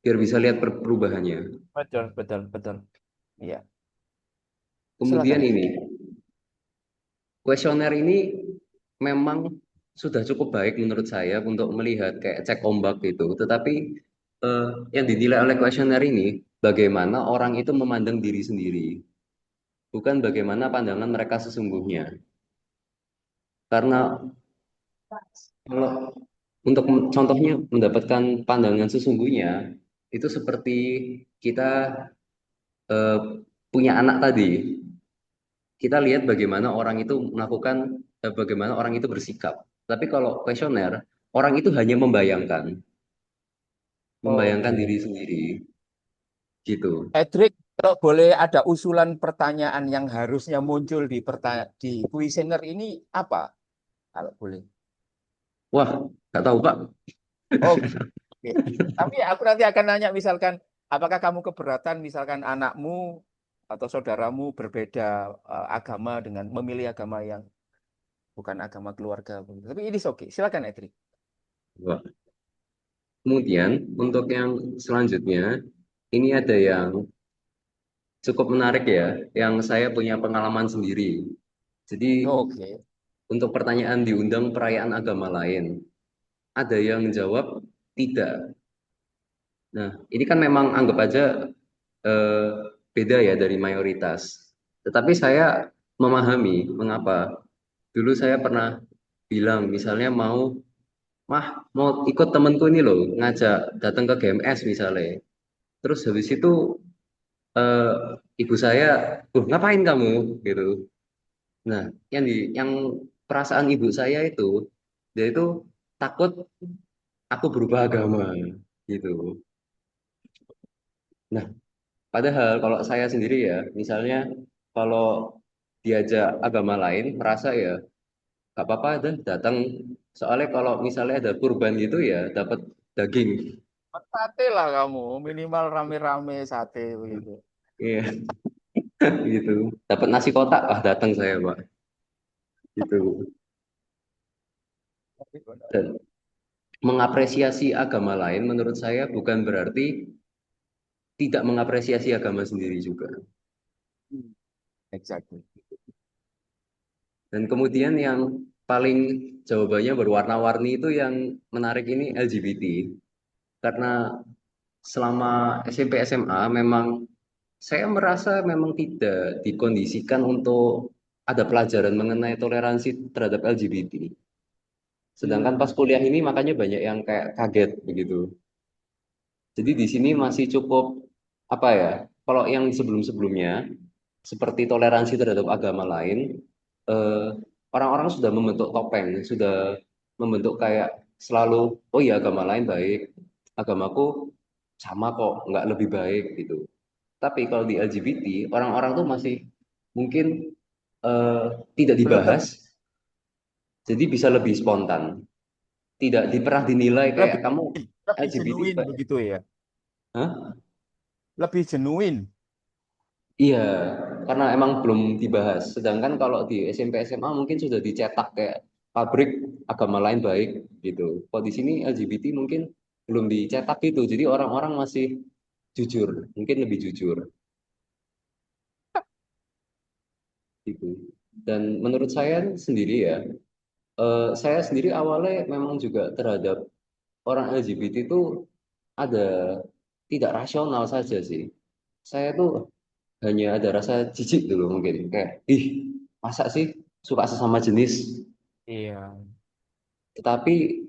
Biar bisa lihat perubahannya. Betul, betul, betul. Iya, Kemudian silakan. ini, kuesioner ini memang sudah cukup baik menurut saya untuk melihat kayak cek ombak gitu. Tetapi yang dinilai oleh kuesioner ini bagaimana orang itu memandang diri sendiri, bukan bagaimana pandangan mereka sesungguhnya. Karena kalau untuk contohnya mendapatkan pandangan sesungguhnya itu seperti kita eh, punya anak tadi. Kita lihat bagaimana orang itu melakukan, bagaimana orang itu bersikap. Tapi kalau kuesioner, orang itu hanya membayangkan Oke. diri sendiri, gitu. Edric, kalau boleh ada usulan pertanyaan yang harusnya muncul di kuesioner ini apa? Kalau boleh. Wah, nggak tahu Pak. Oh, oke. Tapi aku nanti akan nanya misalkan, apakah kamu keberatan misalkan anakmu atau saudaramu berbeda agama dengan memilih agama yang bukan agama keluarga. Tapi ini oke. Silakan, Edric. Wah. Kemudian untuk yang selanjutnya, ini ada yang cukup menarik ya, yang saya punya pengalaman sendiri. Jadi Oke. untuk pertanyaan diundang perayaan agama lain, ada yang jawab tidak. Nah, ini kan memang anggap aja eh, beda ya dari mayoritas. Tetapi saya memahami mengapa. Dulu saya pernah bilang misalnya mau ikut temenku ini loh, ngajak datang ke GMS misalnya. Terus habis itu eh, ibu saya, ngapain kamu gitu. Nah, yang perasaan ibu saya itu, dia itu takut aku berubah agama gitu. Nah, padahal kalau saya sendiri ya, misalnya kalau diajak agama lain, merasa ya gak apa-apa dan datang. Soalnya kalau misalnya ada kurban gitu ya, dapat daging. Sate lah kamu, minimal rame-rame sate begitu. Iya, gitu. Dapat nasi kotak, datang saya, Pak. Gitu. Dan mengapresiasi agama lain menurut saya bukan berarti tidak mengapresiasi agama sendiri juga. Exactly. Dan kemudian yang paling jawabannya berwarna-warni itu yang menarik ini LGBT. Karena selama SMP SMA memang saya merasa memang tidak dikondisikan untuk ada pelajaran mengenai toleransi terhadap LGBT. Sedangkan pas kuliah ini makanya banyak yang kayak kaget begitu. Jadi di sini masih cukup apa ya? Kalau yang sebelum-sebelumnya seperti toleransi terhadap agama lain, eh, orang-orang sudah membentuk topeng, sudah membentuk kayak selalu, oh iya agama lain baik, agamaku sama kok, nggak lebih baik gitu. Tapi kalau di LGBT, orang-orang tuh masih mungkin eh, tidak Belum dibahas, jadi bisa lebih spontan. Tidak pernah dinilai kayak lebih kamu lebih LGBT. genuine begitu ya. Hah? Lebih genuine. Iya, karena emang belum dibahas. Sedangkan kalau di SMP SMA mungkin sudah dicetak kayak pabrik agama lain baik gitu. Kalau di sini LGBT mungkin belum dicetak gitu. Jadi orang-orang masih jujur, mungkin lebih jujur gitu. Dan menurut saya sendiri ya, saya sendiri awalnya memang juga terhadap orang LGBT itu ada tidak rasional saja sih. Saya tuh hanya ada rasa jijik dulu mungkin kayak masa sih suka sesama jenis. Iya. Tetapi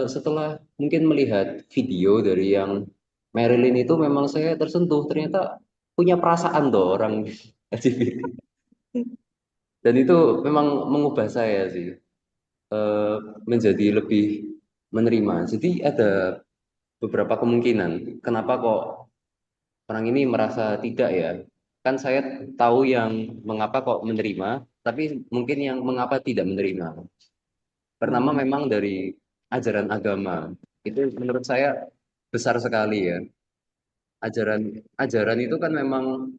setelah mungkin melihat video dari yang Marilyn itu memang saya tersentuh ternyata punya perasaan tuh orang LGBT dan itu memang mengubah saya sih, eh, menjadi lebih menerima. Jadi ada beberapa kemungkinan kenapa kok orang ini merasa tidak ya. Kan saya tahu yang mengapa kok menerima, tapi mungkin yang mengapa tidak menerima. Pertama memang dari ajaran agama. Itu menurut saya besar sekali ya. Ajaran ajaran itu kan memang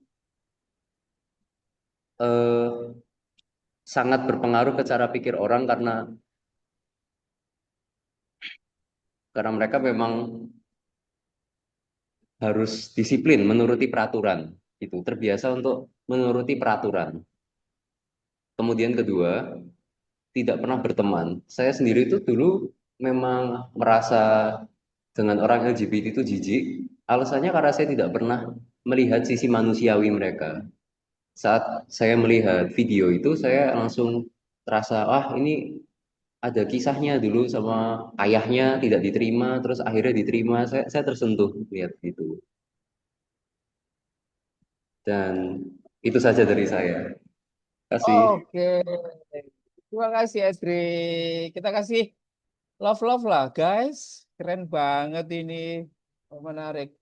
eh, sangat berpengaruh ke cara pikir orang karena mereka memang harus disiplin menuruti peraturan. Itu terbiasa untuk menuruti peraturan. Kemudian kedua, tidak pernah berteman. Saya sendiri itu dulu memang merasa dengan orang LGBT itu jijik. Alasannya karena saya tidak pernah melihat sisi manusiawi mereka. Saat saya melihat video itu, saya langsung terasa, ini ada kisahnya dulu sama ayahnya tidak diterima, terus akhirnya diterima. Saya tersentuh lihat itu. Dan itu saja dari saya. Terima kasih. Oke. Terima kasih Esri. Kita kasih love-love lah guys. Keren banget ini. Oh, menarik.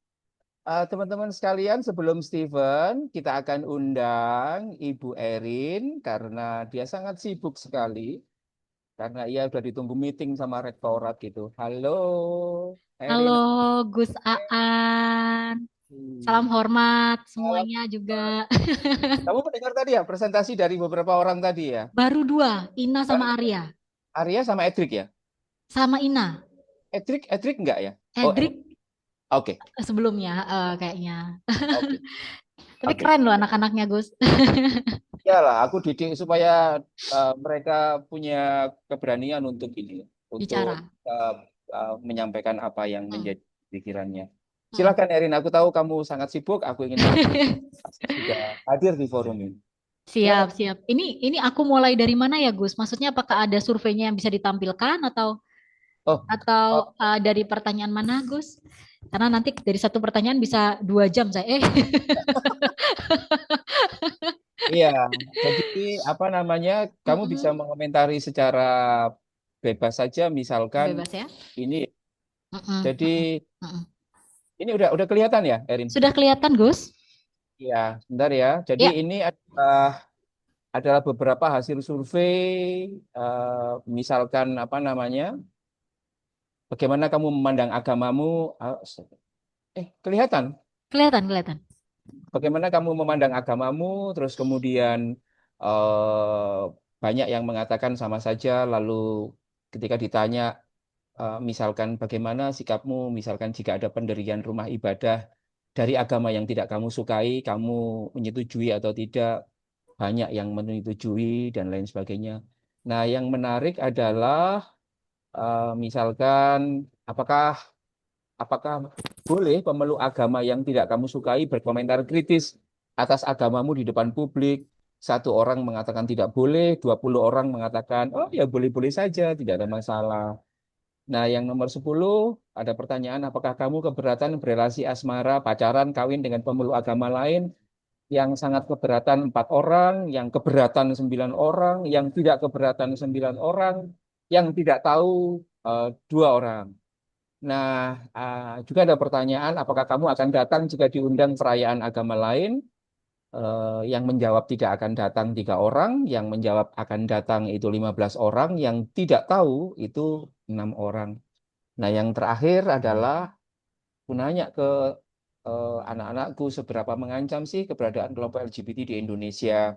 Teman-teman sekalian, sebelum Steven, kita akan undang Ibu Erin karena dia sangat sibuk sekali. Karena ia sudah ditunggu meeting sama rektorat gitu. Halo, Halo Erin. Gus Aan, salam hormat semuanya juga. Kamu mendengar tadi ya presentasi dari beberapa orang tadi ya? Baru dua, Ina sama Arya. Arya sama Edric ya? Sama Ina. Edric enggak ya? Edric Oke. sebelumnya kayaknya. Oke. Tapi Oke. keren loh anak-anaknya Gus. Iyalah, aku didik supaya mereka punya keberanian untuk ini, untuk Bicara. menyampaikan apa yang menjadi pikirannya. Hmm. Silakan Erin, aku tahu kamu sangat sibuk. Aku ingin sudah hadir di forum ini. Siap, siap. Ini aku mulai dari mana ya, Gus? Maksudnya apakah ada surveinya yang bisa ditampilkan atau Oh, oh, dari pertanyaan mana, Gus? Karena nanti dari satu pertanyaan bisa 2 jam saya. iya. Jadi apa namanya? Kamu bisa Mm-mm. mengomentari secara bebas saja. Misalkan Bebas ya. ini. Mm-mm, Jadi mm-mm, mm-mm. ini udah kelihatan ya, Erin? Sudah kelihatan, Gus? Iya, bentar ya. Jadi Ya. ini adalah beberapa hasil survei. Misalkan apa namanya? Bagaimana kamu memandang agamamu? Kelihatan. Kelihatan, kelihatan. Bagaimana kamu memandang agamamu? Terus kemudian eh, banyak yang mengatakan sama saja. Lalu ketika ditanya, misalkan bagaimana sikapmu, misalkan jika ada pendirian rumah ibadah dari agama yang tidak kamu sukai, kamu menyetujui atau tidak? Banyak yang menyetujui dan lain sebagainya. Nah, yang menarik adalah misalkan apakah apakah boleh pemeluk agama yang tidak kamu sukai berkomentar kritis atas agamamu di depan publik? Satu orang mengatakan tidak boleh, 20 orang mengatakan, oh ya boleh-boleh saja, tidak ada masalah. Nah, yang nomor 10 ada pertanyaan, apakah kamu keberatan berrelasi asmara, pacaran, kawin dengan pemeluk agama lain? Yang sangat keberatan 4 orang, yang keberatan 9 orang, yang tidak keberatan 9 orang, yang tidak tahu 2 orang. Nah, juga ada pertanyaan, apakah kamu akan datang jika diundang perayaan agama lain? Yang menjawab tidak akan datang 3 orang, yang menjawab akan datang itu 15 orang, yang tidak tahu itu 6 orang. Nah, yang terakhir adalah aku nanya ke anak-anakku seberapa mengancam sih keberadaan kelompok LGBT di Indonesia.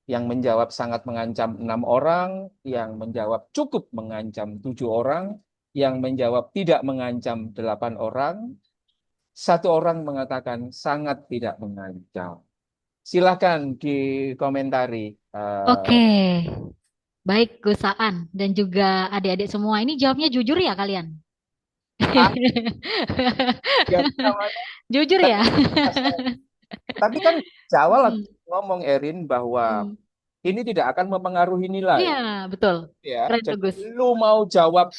Yang menjawab sangat mengancam 6 orang, yang menjawab cukup mengancam 7 orang, yang menjawab tidak mengancam 8 orang, 1 orang mengatakan sangat tidak mengancam. Silahkan dikomentari. Oke. Baik, Gus Saan dan juga adik-adik semua. Ini jawabnya jujur ya kalian? Ah, ya, namanya. Jujur ya? Tapi kan di awal aku Mm-mm, ngomong Erin bahwa mm. ini tidak akan mempengaruhi nilai. Iya, betul. Ya, Keren tuh, jadi Gus. lu mau jawab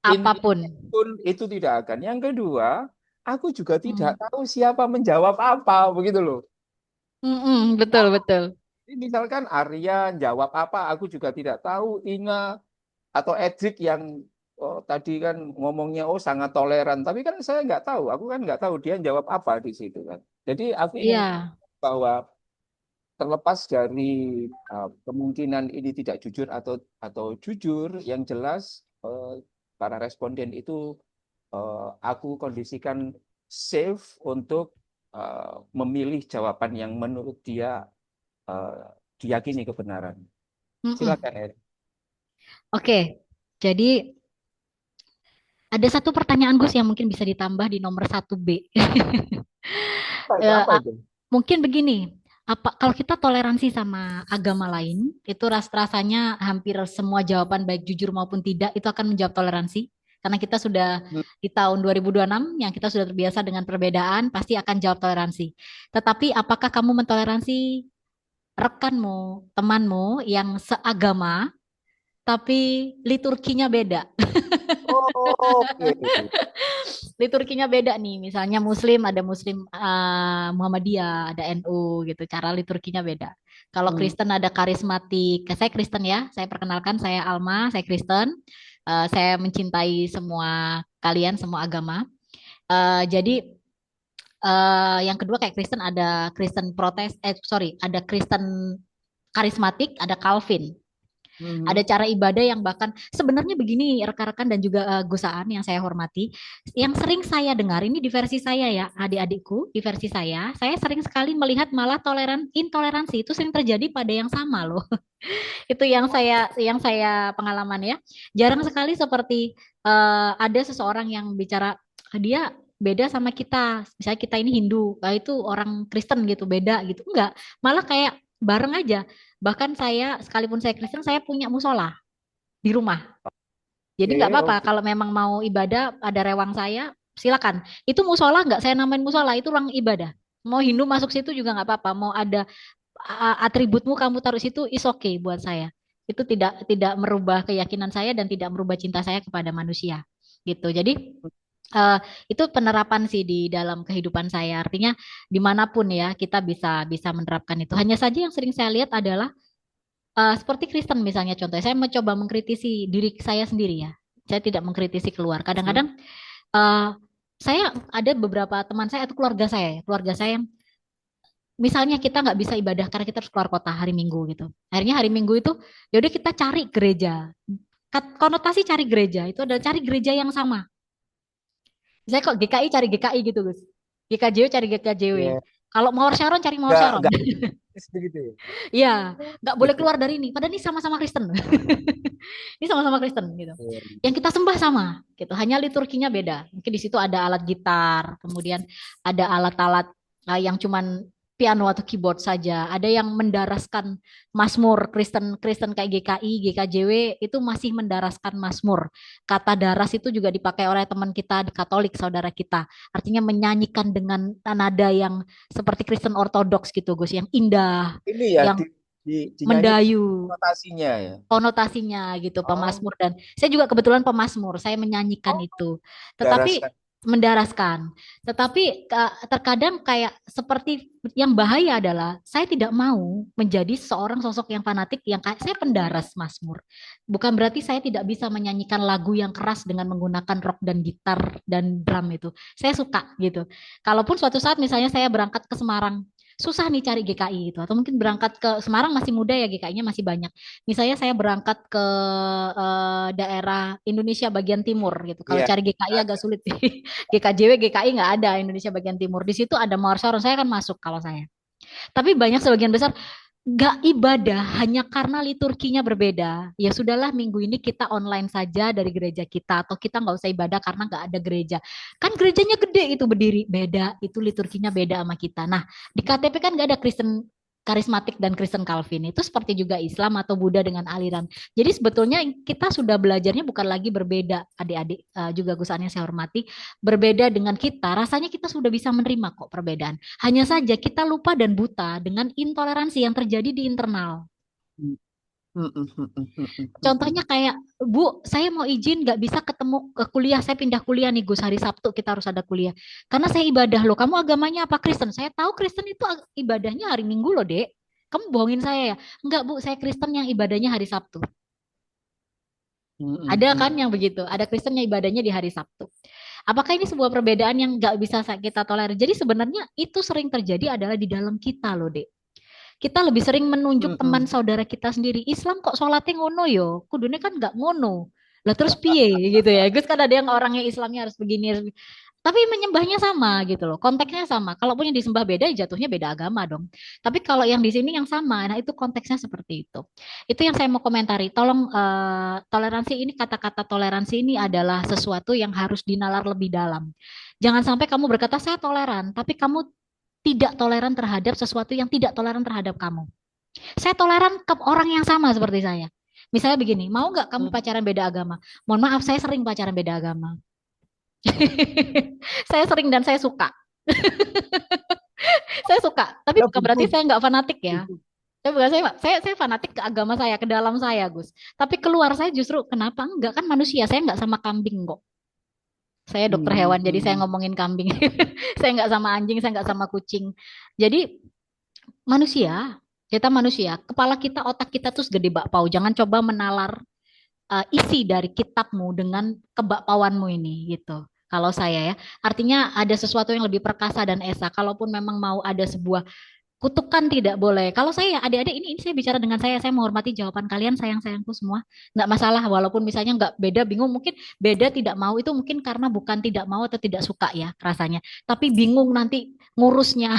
Apapun. intinya pun itu tidak akan. Yang kedua, aku juga tidak Mm. tahu siapa menjawab apa, begitu loh. Mm-mm, betul, betul. Jadi misalkan Arya jawab apa, aku juga tidak tahu. Inga atau Edric yang tadi kan ngomongnya sangat toleran, tapi kan saya nggak tahu. Aku kan nggak tahu dia jawab apa di situ kan. Jadi aku ingin Iya. bahwa terlepas dari kemungkinan ini tidak jujur atau jujur, yang jelas para responden itu aku kondisikan safe untuk memilih jawaban yang menurut dia eh, diyakini kebenaran. Mm-mm. Silakan, Ed. Oke, jadi ada satu pertanyaan Gus yang mungkin bisa ditambah di nomor 1B. Apa itu? Eh, Apa a- itu? Mungkin begini, kalau kita toleransi sama agama lain, itu rasanya hampir semua jawaban baik jujur maupun tidak itu akan menjawab toleransi. Karena kita sudah Hmm. di tahun 2026 yang kita sudah terbiasa dengan perbedaan, pasti akan jawab toleransi. Tetapi apakah kamu mentoleransi rekanmu, temanmu yang seagama tapi liturginya beda? Oke. Liturginya beda nih. Misalnya Muslim ada Muslim Muhammadiyah, ada NU gitu. Cara liturginya beda. Kalau Hmm. Kristen ada karismatik. Saya Kristen ya. Saya perkenalkan saya Alma, saya Kristen. Saya mencintai semua kalian, semua agama. Jadi yang kedua kayak Kristen ada Kristen protes, sorry, ada Kristen karismatik, ada Calvin. Ada Hmm. cara ibadah yang bahkan sebenarnya begini rekan-rekan dan juga Gusaan yang saya hormati, yang sering saya dengar ini di versi saya ya, adik-adikku di versi saya sering sekali melihat malah intoleransi itu sering terjadi pada yang sama loh. Itu yang saya pengalaman ya. Jarang sekali seperti ada seseorang yang bicara dia beda sama kita. Misalnya kita ini Hindu, itu orang Kristen gitu, beda gitu. Enggak, malah kayak bareng aja. Bahkan saya sekalipun saya Kristen, saya punya musola di rumah. Jadi nggak Oke, apa-apa oke. kalau memang mau ibadah ada rewang saya, silakan. Itu musola nggak saya namain musola, itu ruang ibadah. Mau Hindu masuk situ juga nggak apa-apa. Mau ada atributmu kamu taruh situ is okay buat saya. Itu tidak merubah keyakinan saya dan tidak merubah cinta saya kepada manusia gitu. Jadi itu penerapan sih di dalam kehidupan saya. Artinya dimanapun ya kita bisa bisa menerapkan itu. Hanya saja yang sering saya lihat adalah seperti Kristen misalnya contohnya. Saya mencoba mengkritisi diri saya sendiri ya. Saya tidak mengkritisi keluar. Kadang-kadang eh, saya ada beberapa teman saya atau keluarga saya yang misalnya kita nggak bisa ibadah karena kita harus keluar kota hari Minggu gitu. Akhirnya hari Minggu itu yaudah kita cari gereja. Konotasi cari gereja itu adalah cari gereja yang sama. Saya kok GKI cari GKI gitu, Gus. GKJW cari GKJW. Ya, Kalau Mawar Sharon cari Mawar Sharon. nggak begitu ya. Iya, nggak boleh keluar dari ini. Padahal ini sama-sama Kristen. Ini sama-sama Kristen gitu. Iya. Yang kita sembah sama gitu. Hanya liturginya beda. Mungkin di situ ada alat gitar, kemudian ada alat-alat yang cuman piano atau keyboard saja. Ada yang mendaraskan Mazmur Kristen Kristen kayak GKI, GKJW itu masih mendaraskan Mazmur. Kata daras itu juga dipakai oleh teman kita di Katolik, saudara kita. Artinya menyanyikan dengan nada yang seperti Kristen Ortodoks gitu, Gus, yang indah, Ini ya yang dinyanyi mendayu notasinya ya. konotasinya gitu, Oh, pemazmur. Dan saya juga kebetulan pemazmur, saya menyanyikan itu. Tetapi daraskan. mendaraskan. Tetapi terkadang kayak seperti yang bahaya adalah saya tidak mau menjadi seorang sosok yang fanatik yang kayak saya pendaras mazmur. Bukan berarti saya tidak bisa menyanyikan lagu yang keras dengan menggunakan rock dan gitar dan drum itu. Saya suka gitu. Kalaupun suatu saat misalnya saya berangkat ke Semarang, susah nih cari GKI itu, atau mungkin berangkat ke Semarang masih muda ya, GKI-nya masih banyak. Misalnya saya berangkat ke daerah Indonesia bagian timur gitu. Kalau Iya, cari GKI agak sulit sih. GKJW, GKI nggak ada Indonesia bagian timur. Di situ ada Mawar Sharon, saya akan masuk kalau saya. Tapi banyak sebagian besar nggak ibadah hanya karena liturginya berbeda. Ya sudahlah minggu ini kita online saja dari gereja kita, atau kita nggak usah ibadah karena nggak ada gereja. Kan gerejanya gede itu berdiri, beda, itu liturginya beda sama kita. Nah, di KTP kan nggak ada Kristen karismatik dan Kristen Calvin, itu seperti juga Islam atau Buddha dengan aliran. Jadi sebetulnya kita sudah belajarnya bukan lagi berbeda, adik-adik juga Gus An yang saya hormati, berbeda dengan kita, rasanya kita sudah bisa menerima kok perbedaan. Hanya saja kita lupa dan buta dengan intoleransi yang terjadi di internal. Contohnya kayak, Bu, saya mau izin nggak bisa ketemu ke kuliah, saya pindah kuliah nih Gus, hari Sabtu kita harus ada kuliah. Karena saya ibadah loh, kamu agamanya apa Kristen? Saya tahu Kristen itu ibadahnya hari Minggu loh, Dek. Kamu bohongin saya ya? Enggak, Bu, saya Kristen yang ibadahnya hari Sabtu. Ada kan yang begitu? Ada Kristen yang ibadahnya di hari Sabtu. Apakah ini sebuah perbedaan yang nggak bisa kita tolerir? Jadi sebenarnya itu sering terjadi adalah di dalam kita loh, Dek. Kita lebih sering menunjuk teman saudara kita sendiri. Islam kok sholatnya ngono yo, kudunya kan nggak ngono. Lah terus piye gitu ya. Gus kan ada yang orangnya Islamnya harus begini. Tapi menyembahnya sama gitu loh. Konteksnya sama. Kalaupun yang disembah beda, ya jatuhnya beda agama dong. Tapi kalau yang di sini yang sama, nah itu konteksnya seperti itu. Itu yang saya mau komentari. Tolong toleransi ini, kata-kata toleransi ini adalah sesuatu yang harus dinalar lebih dalam. Jangan sampai kamu berkata saya toleran, tapi kamu tidak toleran terhadap sesuatu yang tidak toleran terhadap kamu. Saya toleran ke orang yang sama seperti saya. Misalnya begini, mau nggak kamu pacaran beda agama? Mohon maaf, saya sering pacaran beda agama. Saya sering dan saya suka. Saya suka, tapi bukan berarti saya nggak fanatik ya. Saya bukan saya fanatik ke agama saya, ke dalam saya, Gus. Tapi keluar saya justru kenapa enggak, kan manusia, saya nggak sama kambing kok. Saya dokter hewan, jadi saya ngomongin kambing. Saya nggak sama anjing, saya nggak sama kucing. Jadi manusia, kita manusia, kepala kita, otak kita tuh segede bakpao. Jangan coba menalar isi dari kitabmu dengan kebakpauanmu ini gitu. Kalau saya ya, artinya ada sesuatu yang lebih perkasa dan esa. Kalaupun memang mau ada sebuah kutukan tidak boleh. Kalau saya adik-adik ini saya bicara dengan saya menghormati jawaban kalian sayang-sayangku semua. Nggak masalah walaupun misalnya nggak beda bingung, mungkin beda tidak mau itu mungkin karena bukan tidak mau atau tidak suka ya rasanya. Tapi bingung nanti ngurusnya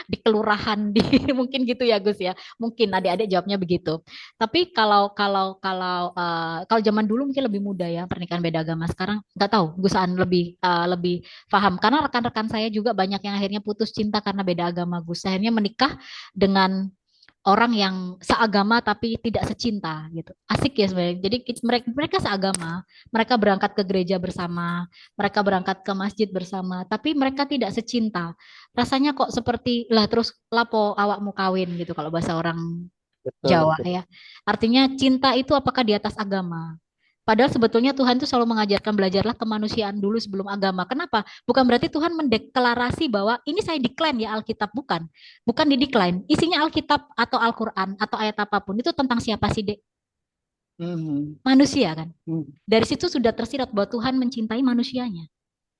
di kelurahan di mungkin gitu ya Gus ya. Mungkin adik-adik jawabnya begitu. Tapi kalau zaman dulu mungkin lebih mudah ya pernikahan beda agama. Sekarang nggak tahu Gusan lebih paham karena rekan-rekan saya juga banyak yang akhirnya putus cinta karena beda agama Gus. Akhirnya menikah dengan orang yang seagama tapi tidak secinta gitu. Asik ya sebenarnya. Jadi mereka seagama, mereka berangkat ke gereja bersama, mereka berangkat ke masjid bersama, tapi mereka tidak secinta. Rasanya kok seperti lah terus lapo awakmu kawin gitu kalau bahasa orang Betul, Jawa betul. ya. Artinya cinta itu apakah di atas agama? Padahal sebetulnya Tuhan itu selalu mengajarkan belajarlah kemanusiaan dulu sebelum agama. Kenapa? Bukan berarti Tuhan mendeklarasi bahwa ini saya decline ya Alkitab, bukan. Bukan di decline. Isinya Alkitab atau Al-Quran atau ayat apapun itu tentang siapa sih, Dek? Mhm. Manusia kan. Hmm. Dari situ sudah tersirat bahwa Tuhan mencintai manusianya.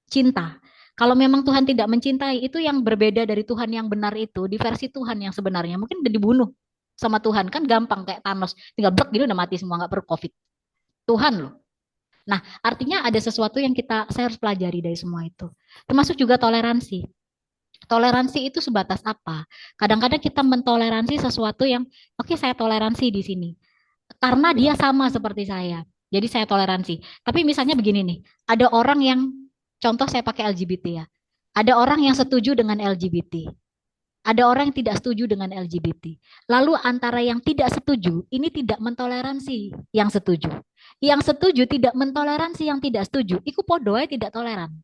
Cinta. Kalau memang Tuhan tidak mencintai, itu yang berbeda dari Tuhan yang benar itu, di versi Tuhan yang sebenarnya. Mungkin udah dibunuh sama Tuhan. Kan gampang kayak Thanos. Tinggal blok gitu udah mati semua, nggak perlu COVID. Tuhan loh. Nah, artinya ada sesuatu yang saya harus pelajari dari semua itu. Termasuk juga toleransi. Toleransi itu sebatas apa? Kadang-kadang kita mentoleransi sesuatu yang, oke, saya toleransi di sini. Karena dia sama seperti saya. Jadi saya toleransi. Tapi misalnya begini nih, ada orang yang, contoh saya pakai LGBT ya. Ada orang yang setuju dengan LGBT. Ada orang yang tidak setuju dengan LGBT. Lalu antara yang tidak setuju, ini tidak mentoleransi yang setuju. Yang setuju tidak mentoleransi yang tidak setuju. Iku podoe tidak toleran.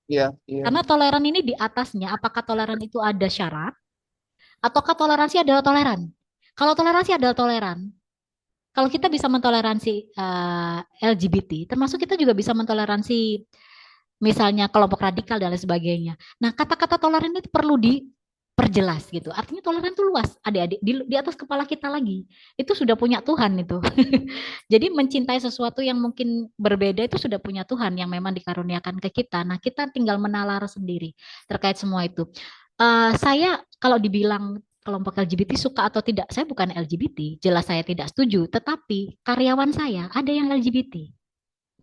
Iya, iya. Karena toleran ini di atasnya, apakah toleran itu ada syarat? Ataukah toleransi adalah toleran? Kalau toleransi adalah toleran, kalau kita bisa mentoleransi LGBT, termasuk kita juga bisa mentoleransi misalnya kelompok radikal dan lain sebagainya. Nah, kata-kata toleran itu perlu diperjelas gitu. Artinya toleran itu luas, adik-adik, di atas kepala kita lagi. Itu sudah punya Tuhan itu. Jadi mencintai sesuatu yang mungkin berbeda itu sudah punya Tuhan yang memang dikaruniakan ke kita. Nah, kita tinggal menalar sendiri terkait semua itu. Saya kalau dibilang kelompok LGBT suka atau tidak, saya bukan LGBT. Jelas saya tidak setuju, tetapi karyawan saya ada yang LGBT.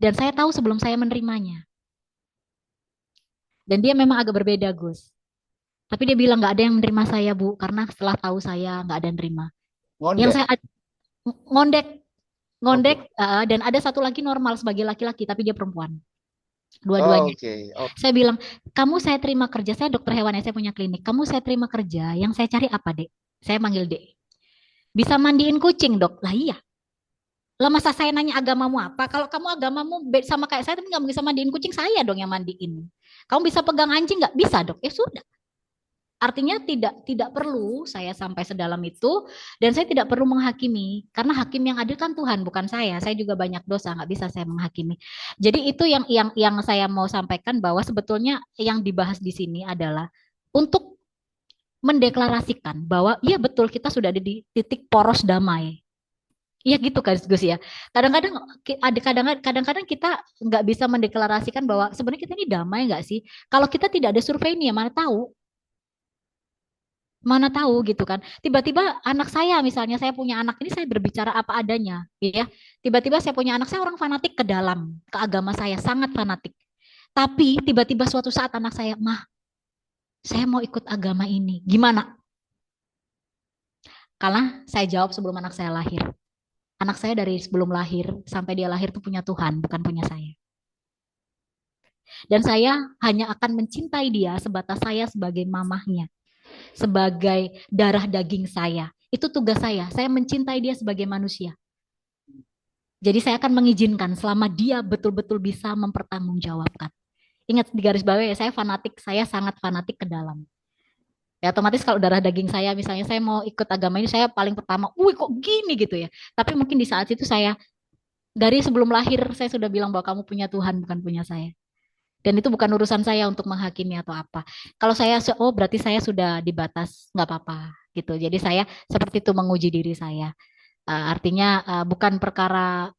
Dan saya tahu sebelum saya menerimanya. Dan dia memang agak berbeda, Gus. Tapi dia bilang nggak ada yang menerima saya, Bu, karena setelah tahu saya nggak ada yang nerima. Yang Ngondek. saya ngondek, ngondek, Oke. dan ada satu lagi normal sebagai laki-laki, tapi dia perempuan. Oh, Dua-duanya. oke. Oke. Saya bilang, kamu saya terima kerja, saya dokter hewan, saya punya klinik. Kamu saya terima kerja, yang saya cari apa, Dek? Saya manggil Dek. Bisa mandiin kucing, Dok. Lah iya. Lah masa saya nanya agamamu apa? Kalau kamu agamamu sama kayak saya, tapi nggak bisa mandiin kucing, saya dong yang mandiin. Kamu bisa pegang anjing nggak? Bisa, Dok. Ya sudah. Artinya tidak perlu saya sampai sedalam itu dan saya tidak perlu menghakimi karena hakim yang adil kan Tuhan bukan saya. Saya juga banyak dosa, nggak bisa saya menghakimi. Jadi itu yang saya mau sampaikan bahwa sebetulnya yang dibahas di sini adalah untuk mendeklarasikan bahwa iya betul kita sudah ada di titik poros damai. Iya gitu kan Gus ya. Kadang-kadang kadang-kadang kita nggak bisa mendeklarasikan bahwa sebenarnya kita ini damai nggak sih? Kalau kita tidak ada survei ini ya mana tahu gitu kan. Tiba-tiba anak saya misalnya saya punya anak ini saya berbicara apa adanya ya. Tiba-tiba saya punya anak saya orang fanatik ke dalam ke agama saya sangat fanatik. Tapi tiba-tiba suatu saat anak saya, "Mah, saya mau ikut agama ini." Gimana? Karena saya jawab sebelum anak saya lahir. Anak saya dari sebelum lahir sampai dia lahir tuh punya Tuhan, bukan punya saya. Dan saya hanya akan mencintai dia sebatas saya sebagai mamahnya. Sebagai darah daging saya. Itu tugas saya. Saya mencintai dia sebagai manusia. Jadi saya akan mengizinkan selama dia betul-betul bisa mempertanggungjawabkan. Ingat di garis bawah ya, saya fanatik, saya sangat fanatik ke dalam. Ya otomatis kalau darah daging saya, misalnya saya mau ikut agama ini, saya paling pertama, wih kok gini gitu ya. Tapi mungkin di saat itu saya, dari sebelum lahir, saya sudah bilang bahwa kamu punya Tuhan, bukan punya saya. Dan itu bukan urusan saya untuk menghakimi atau apa. Kalau saya, oh berarti saya sudah di batas, nggak apa-apa gitu. Jadi saya seperti itu menguji diri saya. Artinya bukan perkara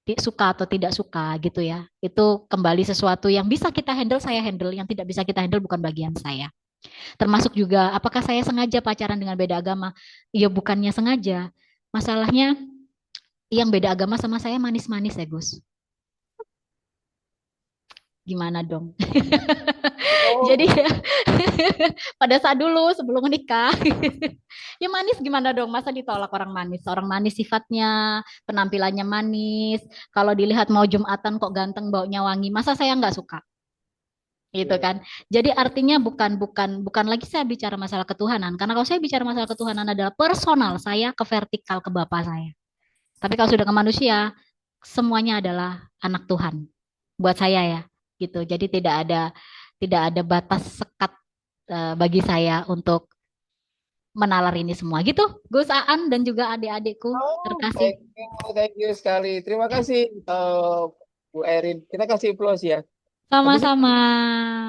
suka atau tidak suka gitu ya. Itu kembali sesuatu yang bisa kita handle, saya handle. Yang tidak bisa kita handle bukan bagian saya. Termasuk juga apakah saya sengaja pacaran dengan beda agama? Ya bukannya sengaja. Masalahnya yang beda agama sama saya manis-manis ya Gus. Gimana dong? Jadi ya, pada saat dulu sebelum menikah, ya manis gimana dong? Masa ditolak orang manis? Orang manis sifatnya, penampilannya manis. Kalau dilihat mau Jumatan kok ganteng, baunya wangi. Masa saya nggak suka? gitu Iya. kan. Jadi artinya bukan lagi saya bicara masalah ketuhanan, karena kalau saya bicara masalah ketuhanan adalah personal saya ke vertikal ke Bapa saya. Tapi kalau sudah ke manusia, semuanya adalah anak Tuhan buat saya ya, gitu. Jadi tidak ada batas sekat bagi saya untuk menalar ini semua gitu. Gus Aan dan juga adik-adikku Oh, terkasih. thank you sekali. Terima kasih, Bu Erin. Kita kasih applause ya. Habis ini Sama-sama.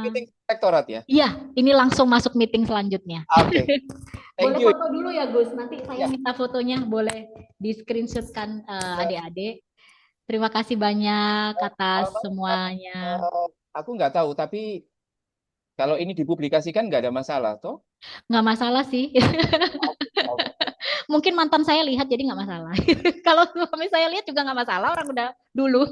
meeting rektorat ya. Iya, ini langsung masuk meeting selanjutnya. Oke, thank Boleh you. foto dulu ya Gus, nanti saya Ya, minta fotonya, boleh di screenshotkan ya. adik-adik. Terima kasih banyak atas Kalau semuanya. aku nggak tahu, tapi kalau ini dipublikasikan nggak ada masalah, toh? Nggak masalah sih. Oke. Mungkin mantan saya lihat jadi nggak masalah. Kalau suami saya lihat juga nggak masalah, orang udah dulu.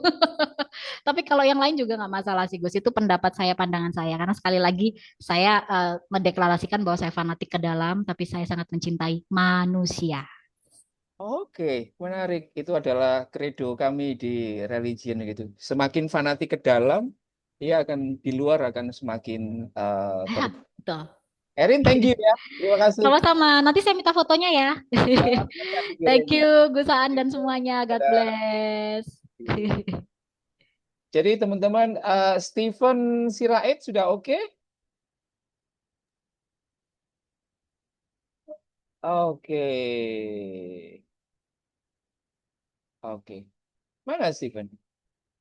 Tapi kalau yang lain juga nggak masalah sih Gus. Itu pendapat saya, pandangan saya. Karena sekali lagi saya mendeklarasikan bahwa saya fanatik ke dalam, tapi saya sangat mencintai manusia. Oke, menarik. Itu adalah credo kami di religion gitu. Semakin fanatik ke dalam, dia akan di luar akan semakin Betul. Erin, thank you ya. Terima kasih. Sama-sama. Nanti saya minta fotonya ya. Akan Thank dikirim ya. you Gus Aan dan semuanya. God Dadah. bless. Jadi teman-teman, Stephen Sirait sudah oke? Oke. Oke. Mana Stephen?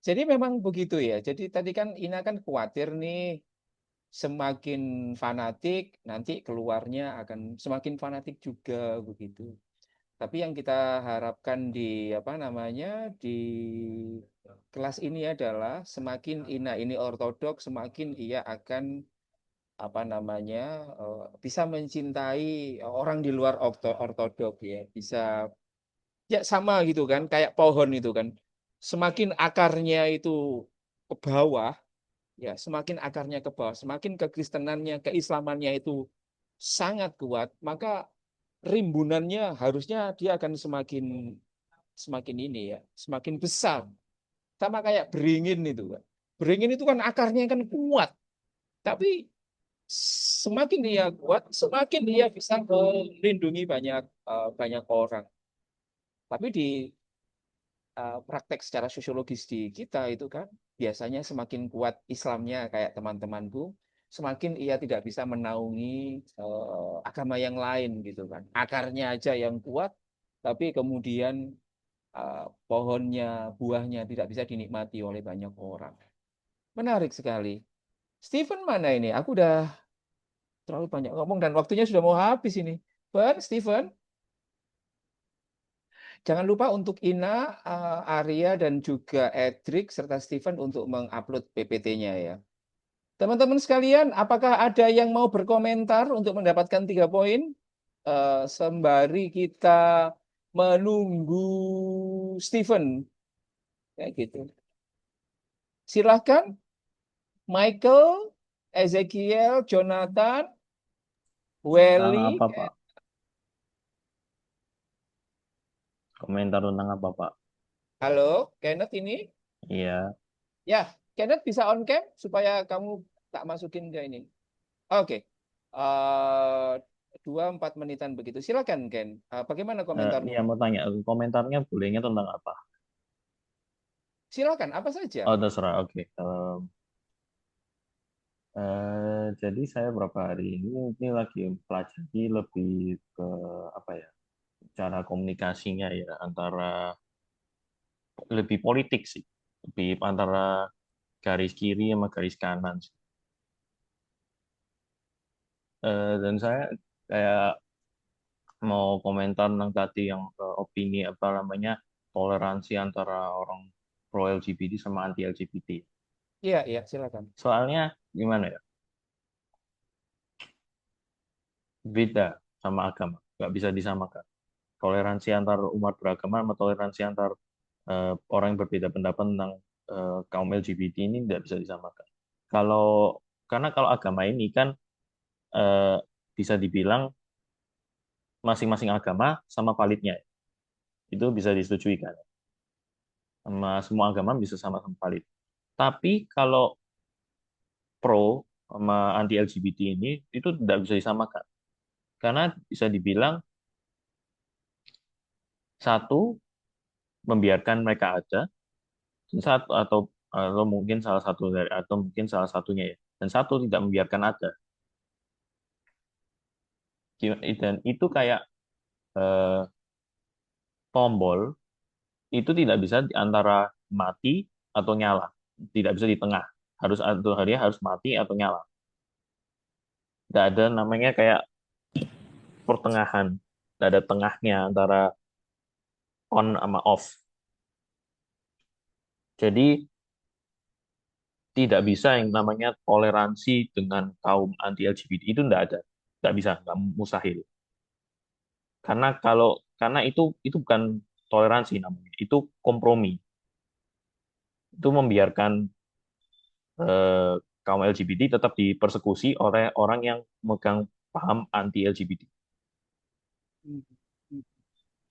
Jadi memang begitu ya. Jadi tadi kan Ina kan khawatir nih semakin fanatik nanti keluarnya akan semakin fanatik juga begitu. Tapi yang kita harapkan di apa namanya di kelas ini adalah semakin Ina ini ortodoks, semakin ia akan apa namanya bisa mencintai orang di luar ortodoks ya, bisa ya sama gitu kan, kayak pohon itu kan. Semakin akarnya itu ke bawah, ya semakin akarnya ke bawah, semakin kekristenannya, keislamannya itu sangat kuat, maka rimbunannya harusnya dia akan semakin semakin ini ya, semakin besar. Sama kayak beringin itu kan. Beringin itu kan akarnya kan kuat, tapi semakin dia kuat, semakin dia bisa melindungi banyak orang. Tapi di praktek secara sosiologis di kita itu kan biasanya semakin kuat Islamnya kayak teman-temanku, semakin ia tidak bisa menaungi agama yang lain gitu kan. Akarnya aja yang kuat, tapi kemudian pohonnya, buahnya tidak bisa dinikmati oleh banyak orang. Menarik sekali. Steven mana ini? Aku udah terlalu banyak ngomong dan waktunya sudah mau habis ini. Steven, jangan lupa untuk Ina, Arya, dan juga Edric, serta Steven untuk mengupload PPT-nya ya. Teman-teman sekalian, apakah ada yang mau berkomentar untuk mendapatkan 3 poin? Sembari kita menunggu Steven. Kayak gitu. Silahkan, Michael, Ezekiel, Jonathan, Tentang Welly. apa, Pak? Komentar tentang apa, Pak? Halo, Kenneth ini. Iya. Ya, Kenneth bisa on cam supaya kamu tak masukin ke ini. Oke. 2-4 menitan begitu. Silakan Ken. Bagaimana komentarmu? Iya, mau tanya, komentarnya bolehnya tentang apa? Silakan, apa saja. Oh, terserah. Oke. Jadi saya beberapa hari ini lagi pelajari lebih ke apa ya, cara komunikasinya ya antara lebih politik sih, lebih antara garis kiri sama garis kanan sih. Dan saya kayak mau komentar tentang tadi yang opini apa namanya toleransi antara orang pro LGBT sama anti LGBT. Iya, iya, silakan. Soalnya gimana ya? Beda sama agama, nggak bisa disamakan. Toleransi antar umat beragama sama toleransi antar orang yang berbeda pendapat tentang kaum LGBT ini tidak bisa disamakan. Karena kalau agama ini kan bisa dibilang masing-masing agama sama validnya, itu bisa disetujui kan. Sama semua agama bisa sama-sama valid. Tapi kalau pro sama anti LGBT ini itu tidak bisa disamakan. Karena bisa dibilang satu membiarkan mereka ada, dan satu atau mungkin salah satu dari atau mungkin salah satunya ya. Dan satu tidak membiarkan ada. Dan itu kayak eh, tombol itu tidak bisa di antara mati atau nyala, tidak bisa di tengah. Harus atau harus mati atau nyala. Tidak ada namanya kayak pertengahan, tidak ada tengahnya antara on sama off. Jadi tidak bisa yang namanya toleransi dengan kaum anti LGBT itu tidak ada, tidak bisa, nggak mustahil. Karena itu bukan toleransi namanya, itu kompromi. Itu membiarkan eh, kaum LGBT tetap dipersekusi oleh orang yang memegang paham anti LGBT.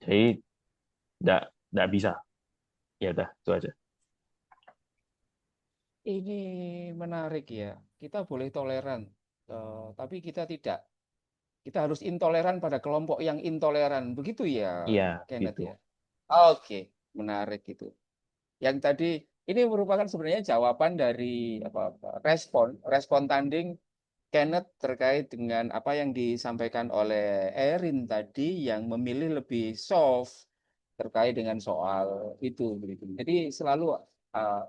Jadi tidak bisa. Ya udah, itu aja. Ini menarik ya. Kita boleh toleran, tapi kita tidak. Kita harus intoleran pada kelompok yang intoleran. Begitu ya, Iya, Kenneth gitu. ya. Oke, menarik itu. Yang tadi ini merupakan sebenarnya jawaban dari respon tanding Kenneth terkait dengan apa yang disampaikan oleh Erin tadi yang memilih lebih soft terkait dengan soal itu begitu. Jadi selalu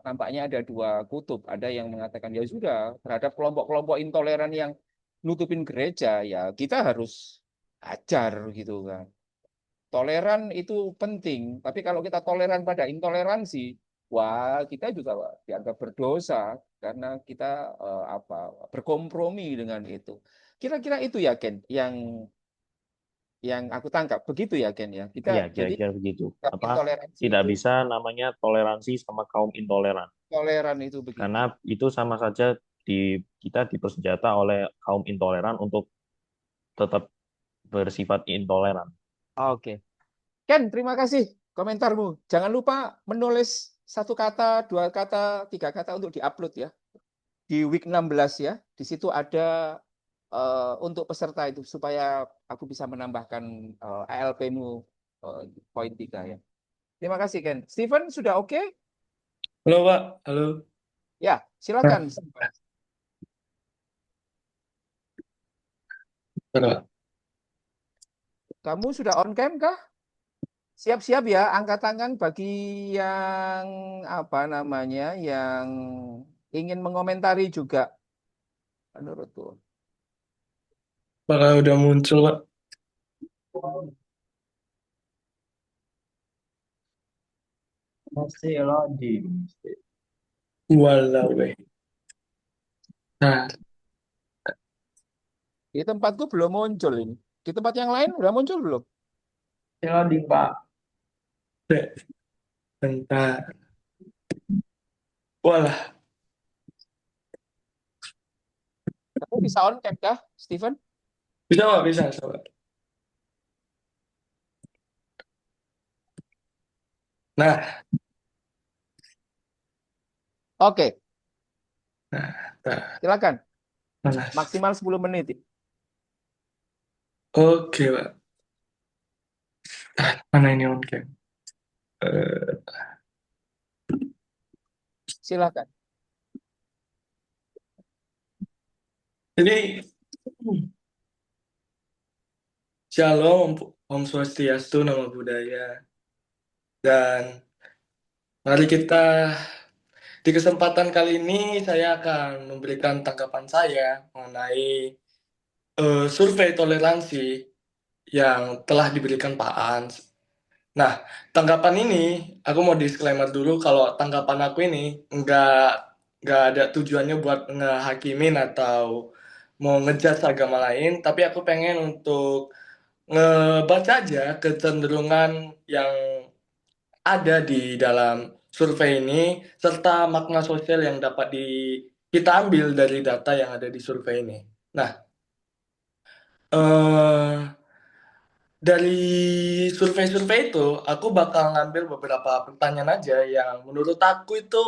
nampaknya ada dua kutub. Ada yang mengatakan ya sudah terhadap kelompok-kelompok intoleran yang nutupin gereja ya kita harus ajar gitu kan. Toleran itu penting, tapi kalau kita toleran pada intoleransi, wah kita juga dianggap berdosa karena kita berkompromi dengan itu. Kira-kira itu ya Ken, yang aku tangkap begitu ya Ken ya. Kita Iya, jadi kira-kira begitu. intoleransi Tidak itu bisa namanya toleransi sama kaum intoleran. toleran itu begitu. Karena itu sama saja kita dipersenjata oleh kaum intoleran untuk tetap bersifat intoleran. Oke. Ken, terima kasih komentarmu. Jangan lupa menulis satu kata, dua kata, tiga kata untuk diupload ya. Di week 16 ya. Di situ ada untuk peserta itu supaya aku bisa menambahkan ALP-mu poin 3 ya. Terima kasih Ken. Steven sudah oke? Halo Pak, halo. Ya, silakan. Halo. Kamu sudah on cam kah? Siap-siap ya, angkat tangan bagi yang yang ingin mengomentari juga. Menurutku. Apakah udah muncul Pak? Masih loading. Walau weh. Nah, Di tempatku belum muncul ini. Di tempat yang lain udah muncul belum? Masih loading, Pak. bentar. Walah, Kamu bisa on cam kah, Steven? bisa Pak, bisa Pak. Nah, Oke, nah, silakan. mana? Maksimal 10 menit. Oke Pak. Mana ini on cam? Eh, Silakan. Jadi, Shalom, Om Swastiastu, Namo Buddhaya. Dan mari kita, di kesempatan kali ini saya akan memberikan tanggapan saya mengenai survei toleransi yang telah diberikan Pak Ans. Nah, tanggapan ini, aku mau disclaimer dulu kalau tanggapan aku ini nggak ada tujuannya buat ngehakimin atau mau ngejudge agama lain, tapi aku pengen untuk ngebaca aja kecenderungan yang ada di dalam survei ini, serta makna sosial yang dapat kita ambil dari data yang ada di survei ini. Nah, dari survei-survei itu, aku bakal ngambil beberapa pertanyaan aja yang menurut aku itu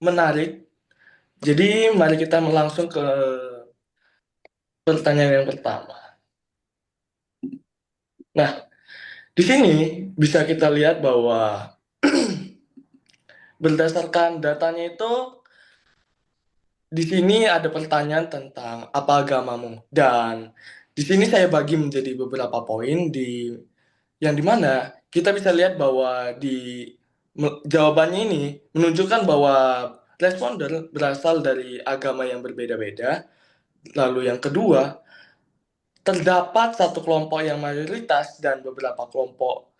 menarik Jadi mari kita langsung ke pertanyaan yang pertama. Nah, di sini bisa kita lihat bahwa berdasarkan datanya itu di sini ada pertanyaan tentang apa agamamu, dan di sini saya bagi menjadi beberapa poin yang dimana kita bisa lihat bahwa jawabannya ini menunjukkan bahwa responder berasal dari agama yang berbeda-beda. Lalu yang kedua, terdapat satu kelompok yang mayoritas dan beberapa kelompok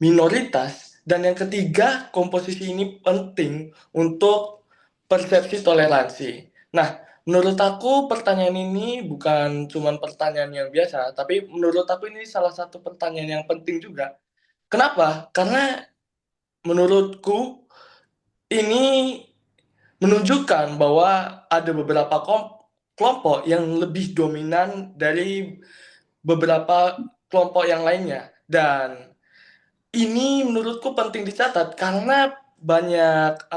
minoritas. Dan yang ketiga, komposisi ini penting untuk persepsi toleransi. Nah, menurut aku pertanyaan ini bukan cuma pertanyaan yang biasa, tapi menurut aku ini salah satu pertanyaan yang penting juga. Kenapa? Karena menurutku ini menunjukkan bahwa ada beberapa kelompok yang lebih dominan dari beberapa kelompok yang lainnya. Dan ini menurutku penting dicatat karena banyak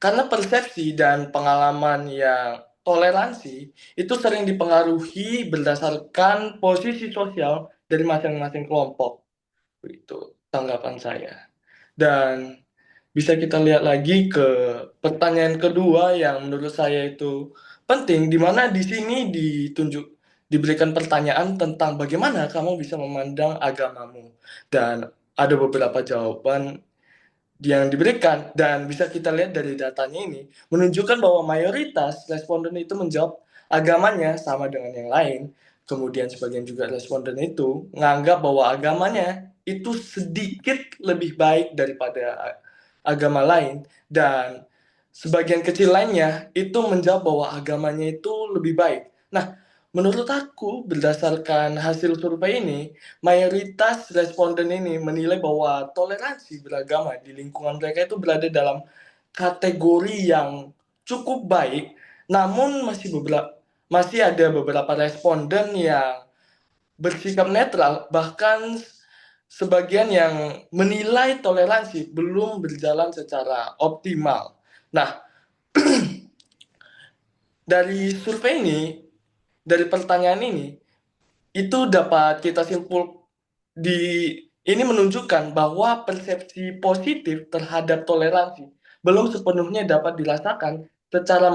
karena persepsi dan pengalaman yang toleransi itu sering dipengaruhi berdasarkan posisi sosial dari masing-masing kelompok. Itu tanggapan saya. Dan bisa kita lihat lagi ke pertanyaan kedua yang menurut saya itu penting, di mana di sini diberikan pertanyaan tentang bagaimana kamu bisa memandang agamamu. Dan ada beberapa jawaban yang diberikan, dan bisa kita lihat dari datanya ini menunjukkan bahwa mayoritas responden itu menjawab agamanya sama dengan yang lain. Kemudian sebagian juga responden itu menganggap bahwa agamanya itu sedikit lebih baik daripada agama lain, dan sebagian kecil lainnya itu menjawab bahwa agamanya itu lebih baik. Nah, menurut aku berdasarkan hasil survei ini, mayoritas responden ini menilai bahwa toleransi beragama di lingkungan mereka itu berada dalam kategori yang cukup baik, namun masih ada beberapa responden yang bersikap netral, bahkan sebagian yang menilai toleransi belum berjalan secara optimal. Nah, dari survei ini, dari pertanyaan ini, itu dapat kita ini menunjukkan bahwa persepsi positif terhadap toleransi belum sepenuhnya dapat dirasakan secara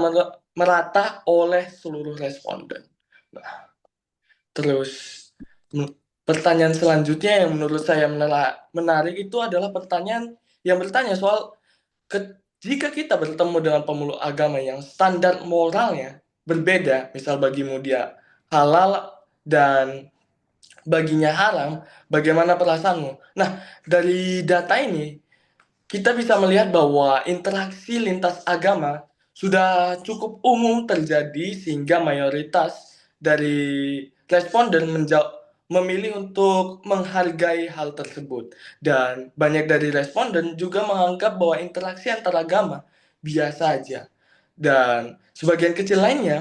merata oleh seluruh responden. Nah, terus pertanyaan selanjutnya yang menurut saya menarik itu adalah pertanyaan yang bertanya soal jika kita bertemu dengan pemeluk agama yang standar moralnya berbeda, misal bagimu dia halal dan baginya haram, bagaimana perasaanmu? Nah, dari data ini, kita bisa melihat bahwa interaksi lintas agama sudah cukup umum terjadi sehingga mayoritas dari responden memilih untuk menghargai hal tersebut. Dan banyak dari responden juga menganggap bahwa interaksi antar agama biasa saja. Dan sebagian kecil lainnya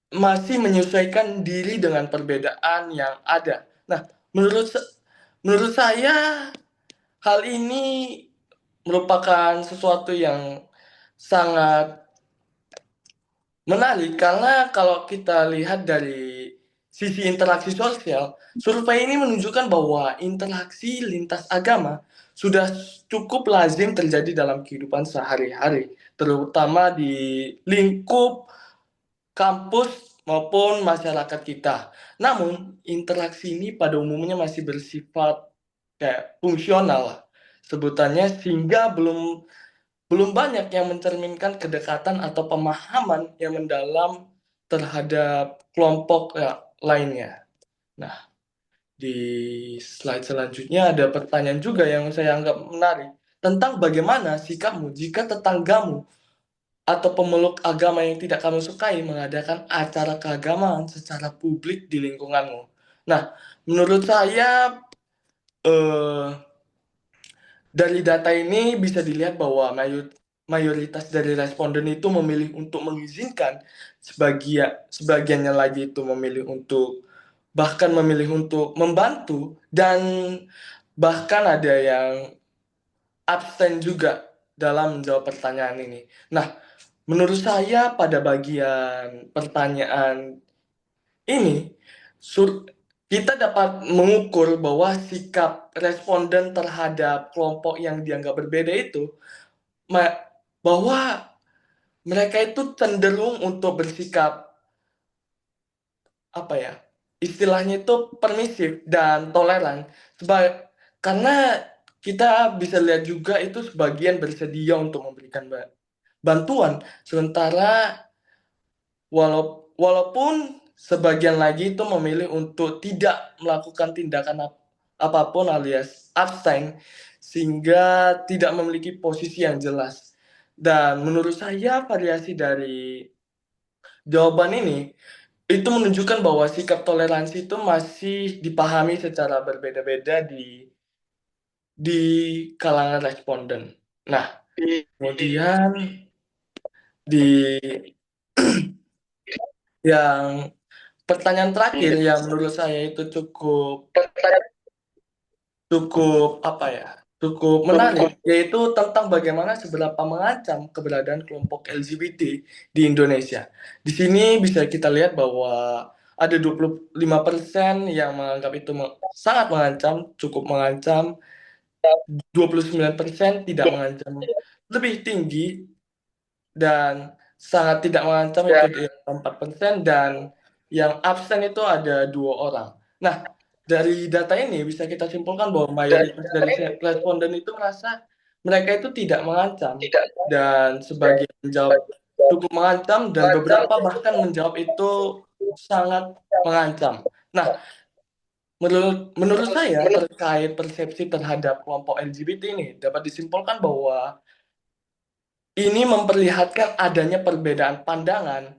masih menyesuaikan diri dengan perbedaan yang ada. Nah, menurut saya hal ini merupakan sesuatu yang sangat menarik, karena kalau kita lihat dari sisi interaksi sosial, survei ini menunjukkan bahwa interaksi lintas agama sudah cukup lazim terjadi dalam kehidupan sehari-hari, terutama di lingkup kampus maupun masyarakat kita. Namun, interaksi ini pada umumnya masih bersifat kayak fungsional sebutannya, sehingga belum banyak yang mencerminkan kedekatan atau pemahaman yang mendalam terhadap kelompok lainnya. Nah, di slide selanjutnya ada pertanyaan juga yang saya anggap menarik tentang bagaimana sikapmu jika tetanggamu atau pemeluk agama yang tidak kamu sukai mengadakan acara keagamaan secara publik di lingkunganmu. Nah, menurut saya dari data ini bisa dilihat bahwa mayoritas dari responden itu memilih untuk mengizinkan, sebagiannya lagi itu memilih untuk membantu, dan bahkan ada yang abstain juga dalam menjawab pertanyaan ini. Nah, menurut saya pada bagian pertanyaan ini, kita dapat mengukur bahwa sikap responden terhadap kelompok yang dianggap berbeda itu, bahwa mereka itu cenderung untuk bersikap, apa ya, istilahnya itu permisif dan toleran. Karena kita bisa lihat juga itu sebagian bersedia untuk memberikan bantuan, sementara walaupun sebagian lagi itu memilih untuk tidak melakukan tindakan apapun alias abstain, sehingga tidak memiliki posisi yang jelas. Dan menurut saya variasi dari jawaban ini itu menunjukkan bahwa sikap toleransi itu masih dipahami secara berbeda-beda di kalangan responden. Nah, kemudian di yang pertanyaan terakhir yang menurut saya itu cukup apa ya, cukup menarik, yaitu tentang bagaimana seberapa mengancam keberadaan kelompok LGBT di Indonesia. Di sini bisa kita lihat bahwa ada 25% yang menganggap itu sangat mengancam, cukup mengancam, 29% tidak mengancam lebih tinggi, dan sangat tidak mengancam itu di 4%, dan yang absen itu ada 2 orang. Nah, dari data ini bisa kita simpulkan bahwa mayoritas dari responden itu merasa mereka itu tidak mengancam, dan sebagian menjawab cukup mengancam, dan beberapa bahkan menjawab itu sangat mengancam. Nah, menurut saya terkait persepsi terhadap kelompok LGBT ini dapat disimpulkan bahwa ini memperlihatkan adanya perbedaan pandangan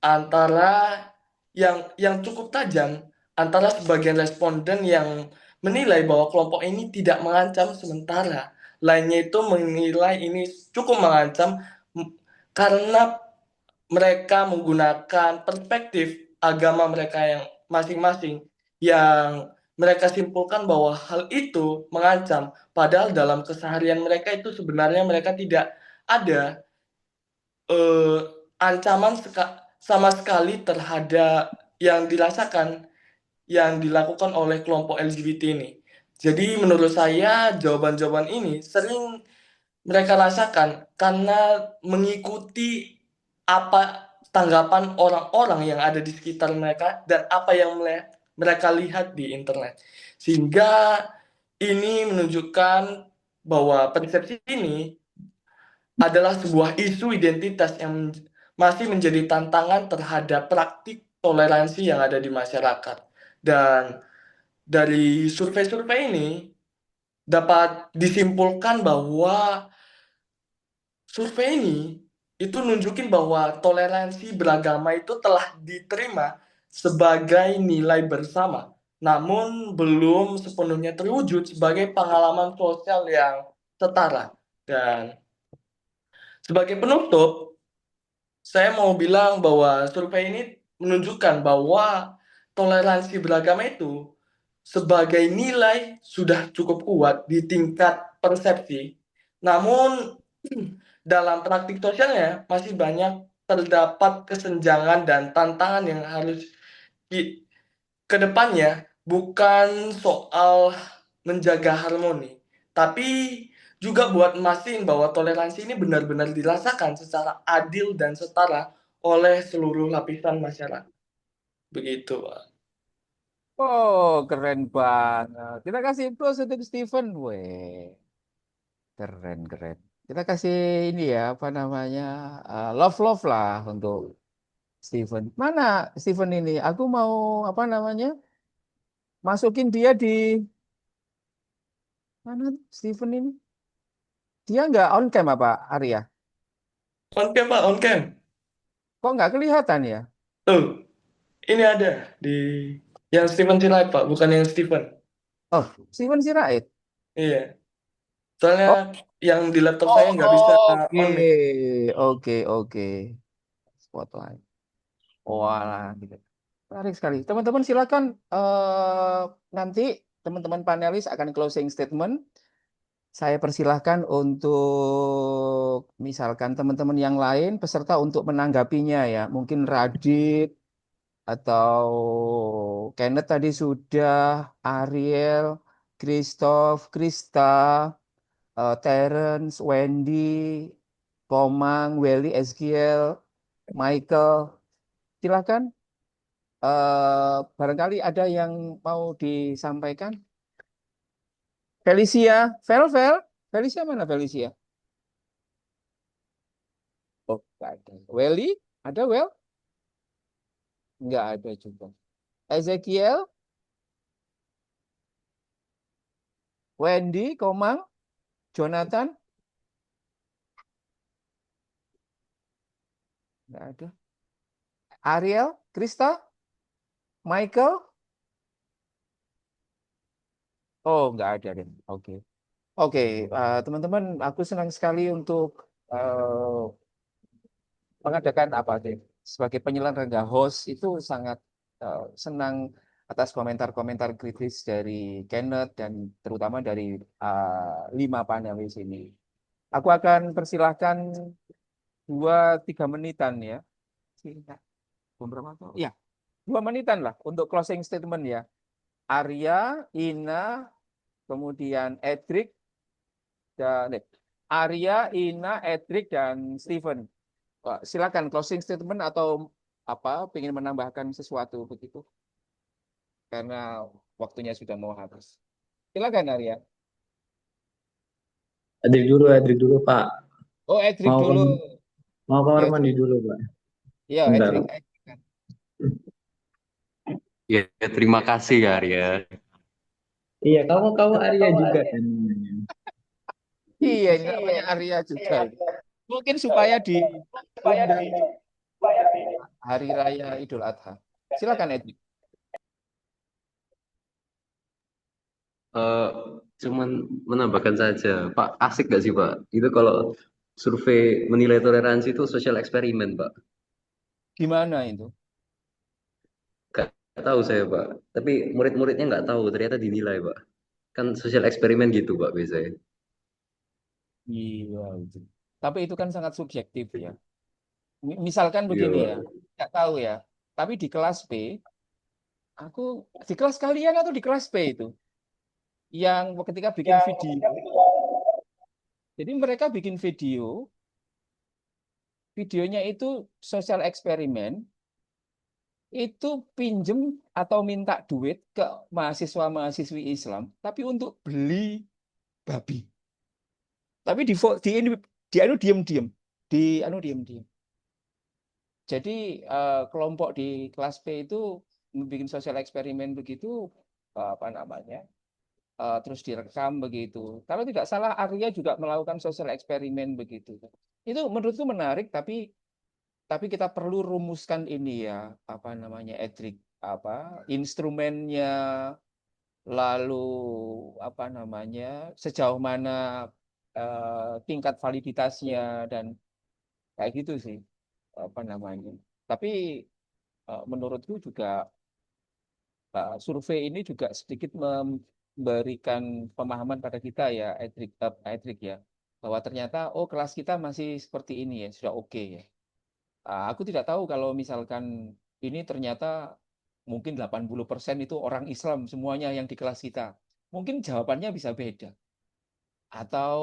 antara yang cukup tajam antara sebagian responden yang menilai bahwa kelompok ini tidak mengancam, sementara lainnya itu menilai ini cukup mengancam karena mereka menggunakan perspektif agama mereka yang masing-masing, yang mereka simpulkan bahwa hal itu mengancam, padahal dalam keseharian mereka itu sebenarnya mereka tidak ada ancaman sama sekali terhadap yang dirasakan, yang dilakukan oleh kelompok LGBT ini. Jadi menurut saya jawaban-jawaban ini sering mereka rasakan karena mengikuti apa tanggapan orang-orang yang ada di sekitar mereka dan apa yang mereka lihat di internet. Sehingga ini menunjukkan bahwa persepsi ini adalah sebuah isu identitas yang masih menjadi tantangan terhadap praktik toleransi yang ada di masyarakat. Dan dari survei-survei ini dapat disimpulkan bahwa survei ini itu nunjukin bahwa toleransi beragama itu telah diterima sebagai nilai bersama, namun belum sepenuhnya terwujud sebagai pengalaman sosial yang setara. Dan sebagai penutup, saya mau bilang bahwa survei ini menunjukkan bahwa toleransi beragama itu sebagai nilai sudah cukup kuat di tingkat persepsi, namun dalam praktik sosialnya masih banyak terdapat kesenjangan dan tantangan yang harus ke depannya, bukan soal menjaga harmoni, tapi juga buat mastiin bahwa toleransi ini benar-benar dirasakan secara adil dan setara oleh seluruh lapisan masyarakat. Begitu, Pak. Oh, keren banget. Kita kasih plus untuk Steven. Weh, keren, keren. Kita kasih ini ya, apa namanya, love-love lah untuk Steven. Mana Steven ini? Aku mau, apa namanya, masukin dia di, mana Steven ini? Dia nggak on cam apa, Arya? On cam, Pak, on cam. Kok nggak kelihatan ya? Tuh, ini ada di yang Steven Sirait, Pak, bukan yang Steven. Oh, Steven Sirait. Iya. Soalnya Oh, yang di laptop saya nggak bisa oke, on mic. oke. Spotlight. Walah, gitu. Menarik sekali. Teman-teman silakan nanti teman-teman panelis akan closing statement. saya persilahkan untuk misalkan teman-teman yang lain peserta untuk menanggapinya ya. Mungkin Radit atau Kenneth tadi sudah, Ariel, Christoph, Krista, Terence, Wendy, Komang, Welly, Eskiel, Michael. Silakan. Barangkali ada yang mau disampaikan. Felicia, Felicia mana Felicia? Oh, nggak ada. Welly, ada Well? Nggak ada juga. Ezekiel, Wendy, Komang, Jonathan, nggak ada. Ariel, Krista, Michael, oh nggak ada deh. Oke, oke, teman-teman, aku senang sekali untuk mengadakan apa deh sebagai penyelenggara host itu sangat senang atas komentar-komentar kritis dari Kenneth dan terutama dari 5 panelis ini. Aku akan persilahkan 2-3 menitan ya. Beberapa tuh? Ya, 2 menitan lah untuk closing statement ya. Arya, Ina, kemudian Edric dan Arya, Ina, Edric dan Steven. Silakan closing statement atau apa? Ingin menambahkan sesuatu begitu? Karena waktunya sudah mau habis. Silakan Arya. Adrik dulu, Pak. Oh, Edric Mau dulu. mau kamar Ya, mandi dulu, Pak. ya Bentar. Edric. Ya, terima kasih ya Arya. Iya, kamu Arya juga kan. Iya, ini namanya Arya juga. Mungkin supaya di Hari Raya Idul Adha. Silakan Edric. Eh, Cuman menambahkan saja, Pak, asik gak sih Pak? Itu kalau survei menilai toleransi itu sosial eksperimen, Pak. Gimana itu? Gak tahu saya, Pak. Tapi murid-muridnya nggak tahu, ternyata dinilai, Pak. Kan sosial eksperimen gitu, Pak, biasanya. Iya, itu. Tapi itu kan sangat subjektif ya. Misalkan Iya, begini Pak. ya, nggak tahu ya. Tapi di kelas P, aku di kelas kalian atau di kelas P itu, yang ketika bikin video, jadi mereka bikin videonya itu sosial eksperimen, itu pinjem atau minta duit ke mahasiswa-mahasiswi Islam, tapi untuk beli babi. Tapi di ini di anu diem-diem, di anu diem-diem. Jadi kelompok di kelas P itu bikin sosial eksperimen begitu, apa namanya, terus direkam begitu. Kalau tidak salah Arya juga melakukan sosial eksperimen begitu. Itu menurutku menarik, tapi kita perlu rumuskan ini ya, apa namanya, Edric, apa instrumennya, lalu apa namanya, sejauh mana tingkat validitasnya dan kayak gitu sih, apa namanya. Tapi menurutku juga survei ini juga sedikit memberikan pemahaman pada kita ya, Edric ya, bahwa ternyata oh kelas kita masih seperti ini ya, sudah oke ya. Aku tidak tahu kalau misalkan ini ternyata mungkin 80% itu orang Islam semuanya yang di kelas kita. Mungkin jawabannya bisa beda. Atau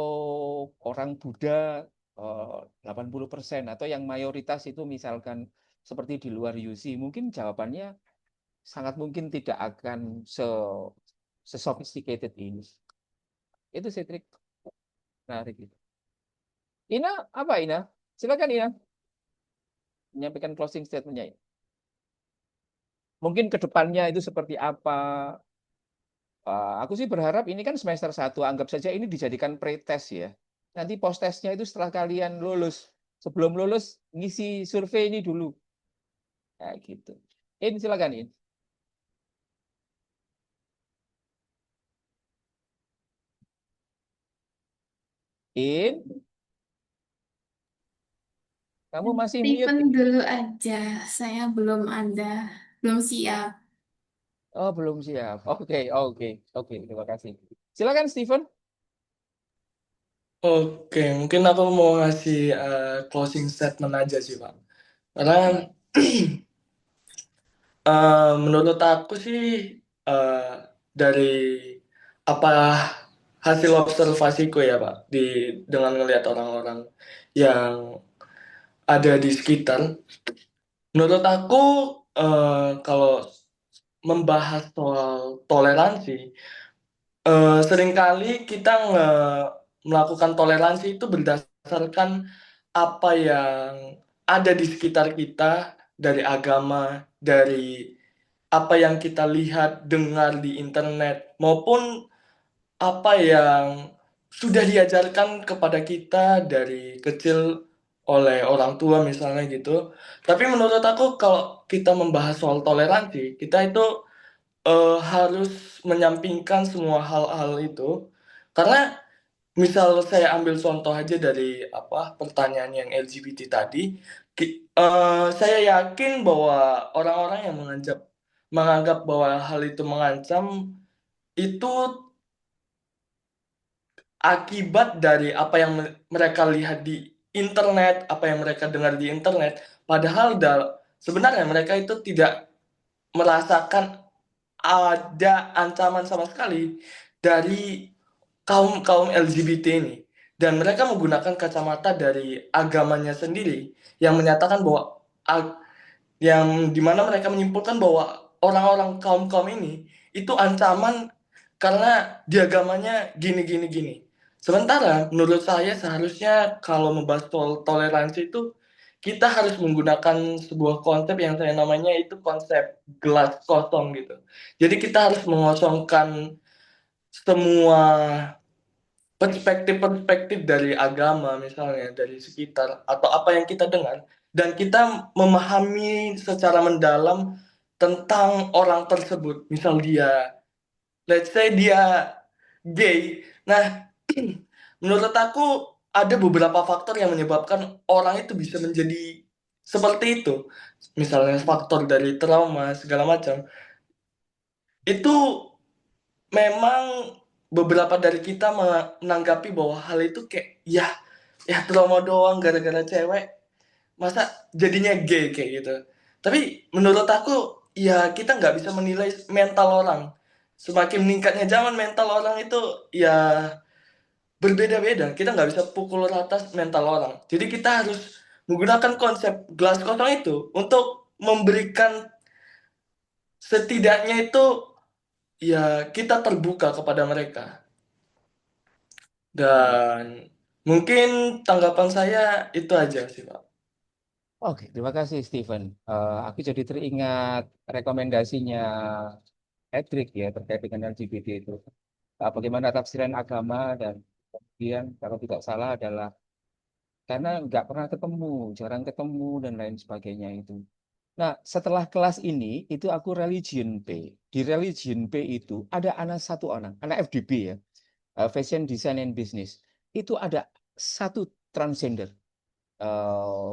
orang Buddha 80% atau yang mayoritas itu misalkan seperti di luar UC, mungkin jawabannya sangat mungkin tidak akan sophisticated ini. Itu sih trik menarik itu. Ina, apa Ina? Silakan Ina menyampaikan closing statement-nya. Mungkin ke depannya itu seperti apa? Aku sih berharap ini kan semester 1, anggap saja ini dijadikan pretest ya. Nanti post-testnya itu setelah kalian lulus. Sebelum lulus, ngisi survei ini dulu. Kayak gitu. Silakan In. Kamu masih mute. Steven dulu aja, saya belum ada, belum siap. Oh, belum siap. Oke, oke, oke. Terima kasih. Silakan, Steven. Oke, mungkin aku mau ngasih closing statement aja sih, Pak. Karena menurut aku sih dari apa hasil observasiku ya, Pak, dengan melihat orang-orang yang ada di sekitar, menurut aku kalau membahas soal toleransi, seringkali kita melakukan toleransi itu berdasarkan apa yang ada di sekitar kita, dari agama, dari apa yang kita lihat, dengar di internet, maupun apa yang sudah diajarkan kepada kita dari kecil oleh orang tua misalnya gitu. Tapi menurut aku kalau kita membahas soal toleransi, kita itu harus menyampingkan semua hal-hal itu. Karena misal saya ambil contoh aja dari pertanyaan yang LGBT tadi, saya yakin bahwa orang-orang yang menganggap bahwa hal itu mengancam itu akibat dari apa yang mereka lihat di internet, apa yang mereka dengar di internet. Padahal sebenarnya mereka itu tidak merasakan ada ancaman sama sekali dari kaum LGBT ini. Dan mereka menggunakan kacamata dari agamanya sendiri yang menyatakan bahwa yang dimana mereka menyimpulkan bahwa orang-orang kaum ini itu ancaman karena di agamanya gini gini gini. Sementara menurut saya seharusnya kalau membahas toleransi itu kita harus menggunakan sebuah konsep yang saya namanya itu konsep gelas kosong gitu. Jadi kita harus mengosongkan semua perspektif-perspektif dari agama misalnya, dari sekitar atau apa yang kita dengar, dan kita memahami secara mendalam tentang orang tersebut. Misal let's say dia gay. Nah, menurut aku ada beberapa faktor yang menyebabkan orang itu bisa menjadi seperti itu. Misalnya faktor dari trauma segala macam. Itu memang beberapa dari kita menanggapi bahwa hal itu kayak ya trauma doang gara-gara cewek, masa jadinya gay kayak gitu. Tapi menurut aku ya kita nggak bisa menilai mental orang. Semakin meningkatnya zaman, mental orang itu ya berbeda-beda. Kita nggak bisa pukul rata mental orang. Jadi kita harus menggunakan konsep gelas kosong itu untuk memberikan setidaknya itu ya kita terbuka kepada mereka. Dan mungkin tanggapan saya itu aja sih, Pak. Oke, terima kasih Steven. Aku jadi teringat rekomendasinya Edric ya terkait dengan LGBT itu. Bagaimana tafsiran agama dan kemudian kalau tidak salah adalah karena nggak pernah ketemu, jarang ketemu dan lain sebagainya itu. Nah, setelah kelas ini itu aku religion P. Di religion P itu ada satu anak FDB ya, Fashion Design and Business. Itu ada satu transgender,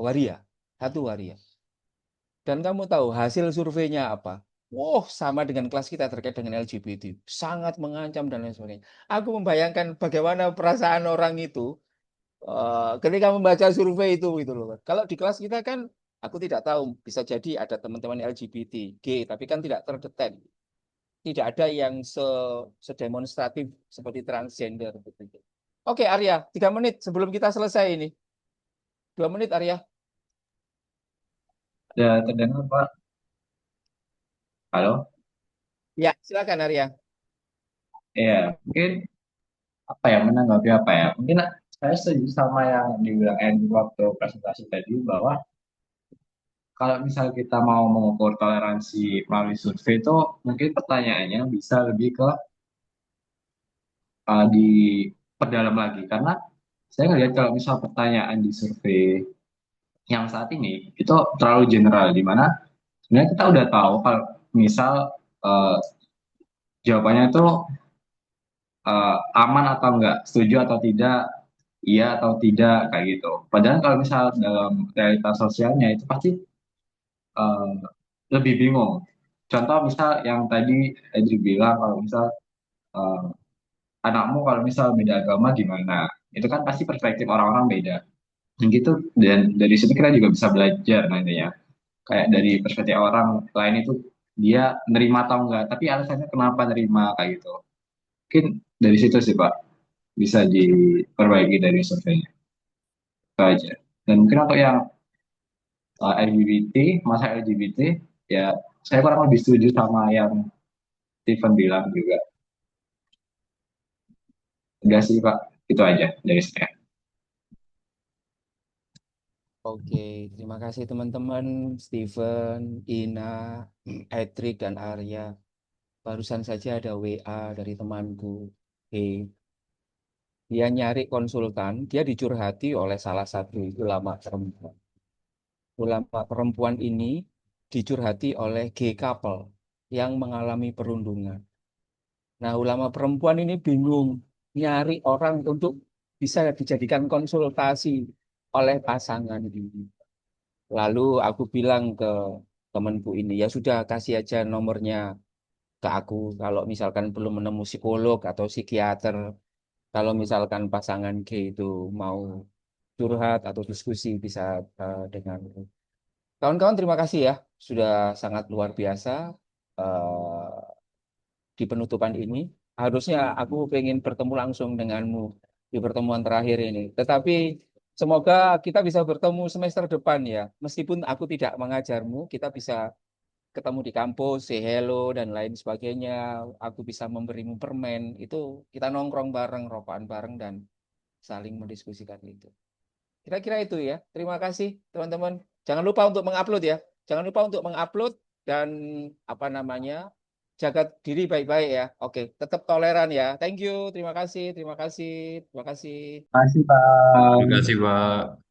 waria, satu waria. Dan kamu tahu hasil surveinya apa? Wow, sama dengan kelas kita terkait dengan LGBT. Sangat mengancam dan lain sebagainya. Aku membayangkan bagaimana perasaan orang itu ketika membaca survei itu gitu loh. Kalau di kelas kita kan aku tidak tahu, bisa jadi ada teman-teman LGBT gay tapi kan tidak terdetek. Tidak ada yang sedemonstratif seperti transgender begitu. Oke, Arya, 3 menit sebelum kita selesai ini. 2 menit, Arya. Ada terdengar, Pak? Halo? Ya, silakan Arya. Ya, mungkin menanggapi apa ya? Mungkin saya setuju sama yang dibilang Andrew waktu presentasi tadi bahwa kalau misal kita mau mengukur toleransi melalui survei itu mungkin pertanyaannya bisa lebih ke diperdalam lagi karena saya ngelihat kalau misal pertanyaan di survei yang saat ini itu terlalu general di mana sebenarnya kita udah tahu kalau misal eh, jawabannya itu aman atau enggak, setuju atau tidak, iya atau tidak kayak gitu. Padahal kalau misal dalam realitas sosialnya itu pasti eh, lebih bingung. Contoh misal yang tadi Edri bilang kalau misal eh, anakmu kalau misal beda agama gimana? Itu kan pasti perspektif orang-orang beda. Dan gitu, dan dari situ kita juga bisa belajar nantinya. Kayak dari perspektif orang lain itu dia nerima atau enggak, tapi alasannya kenapa nerima kayak gitu. Mungkin dari situ sih Pak bisa diperbaiki dari surveinya. Itu aja. Dan mungkin untuk yang LGBT, masa LGBT, ya saya kurang lebih setuju sama yang Steven bilang juga. Udah sih Pak, itu aja dari saya. Oke, terima kasih teman-teman, Steven, Ina, Edric, dan Arya. Barusan saja ada WA dari temanku. Dia nyari konsultan, dia dicurhati oleh salah satu ulama perempuan. Ulama perempuan ini dicurhati oleh gay couple yang mengalami perundungan. Nah, ulama perempuan ini bingung nyari orang untuk bisa dijadikan konsultasi oleh pasangan ini. Lalu aku bilang ke temanku ini, ya sudah kasih aja nomornya ke aku. Kalau misalkan belum menemu psikolog atau psikiater, kalau misalkan pasangan gay itu mau curhat atau diskusi bisa dengan kawan-kawan. Terima kasih ya, sudah sangat luar biasa eh, di penutupan ini. Harusnya aku pengen bertemu langsung denganmu di pertemuan terakhir ini. Tetapi semoga kita bisa bertemu semester depan ya. Meskipun aku tidak mengajarmu, kita bisa ketemu di kampus, say hello dan lain sebagainya. Aku bisa memberimu permen. Itu kita nongkrong bareng, rokokan bareng dan saling mendiskusikan itu. Kira-kira itu ya. Terima kasih teman-teman. Jangan lupa untuk mengupload ya. Jangan lupa untuk mengupload dan apa namanya, jaga diri baik-baik ya. Oke, tetap toleran ya. Thank you. Terima kasih. Terima kasih. Terima kasih. Terima kasih Terima Pak. kasih, Pak.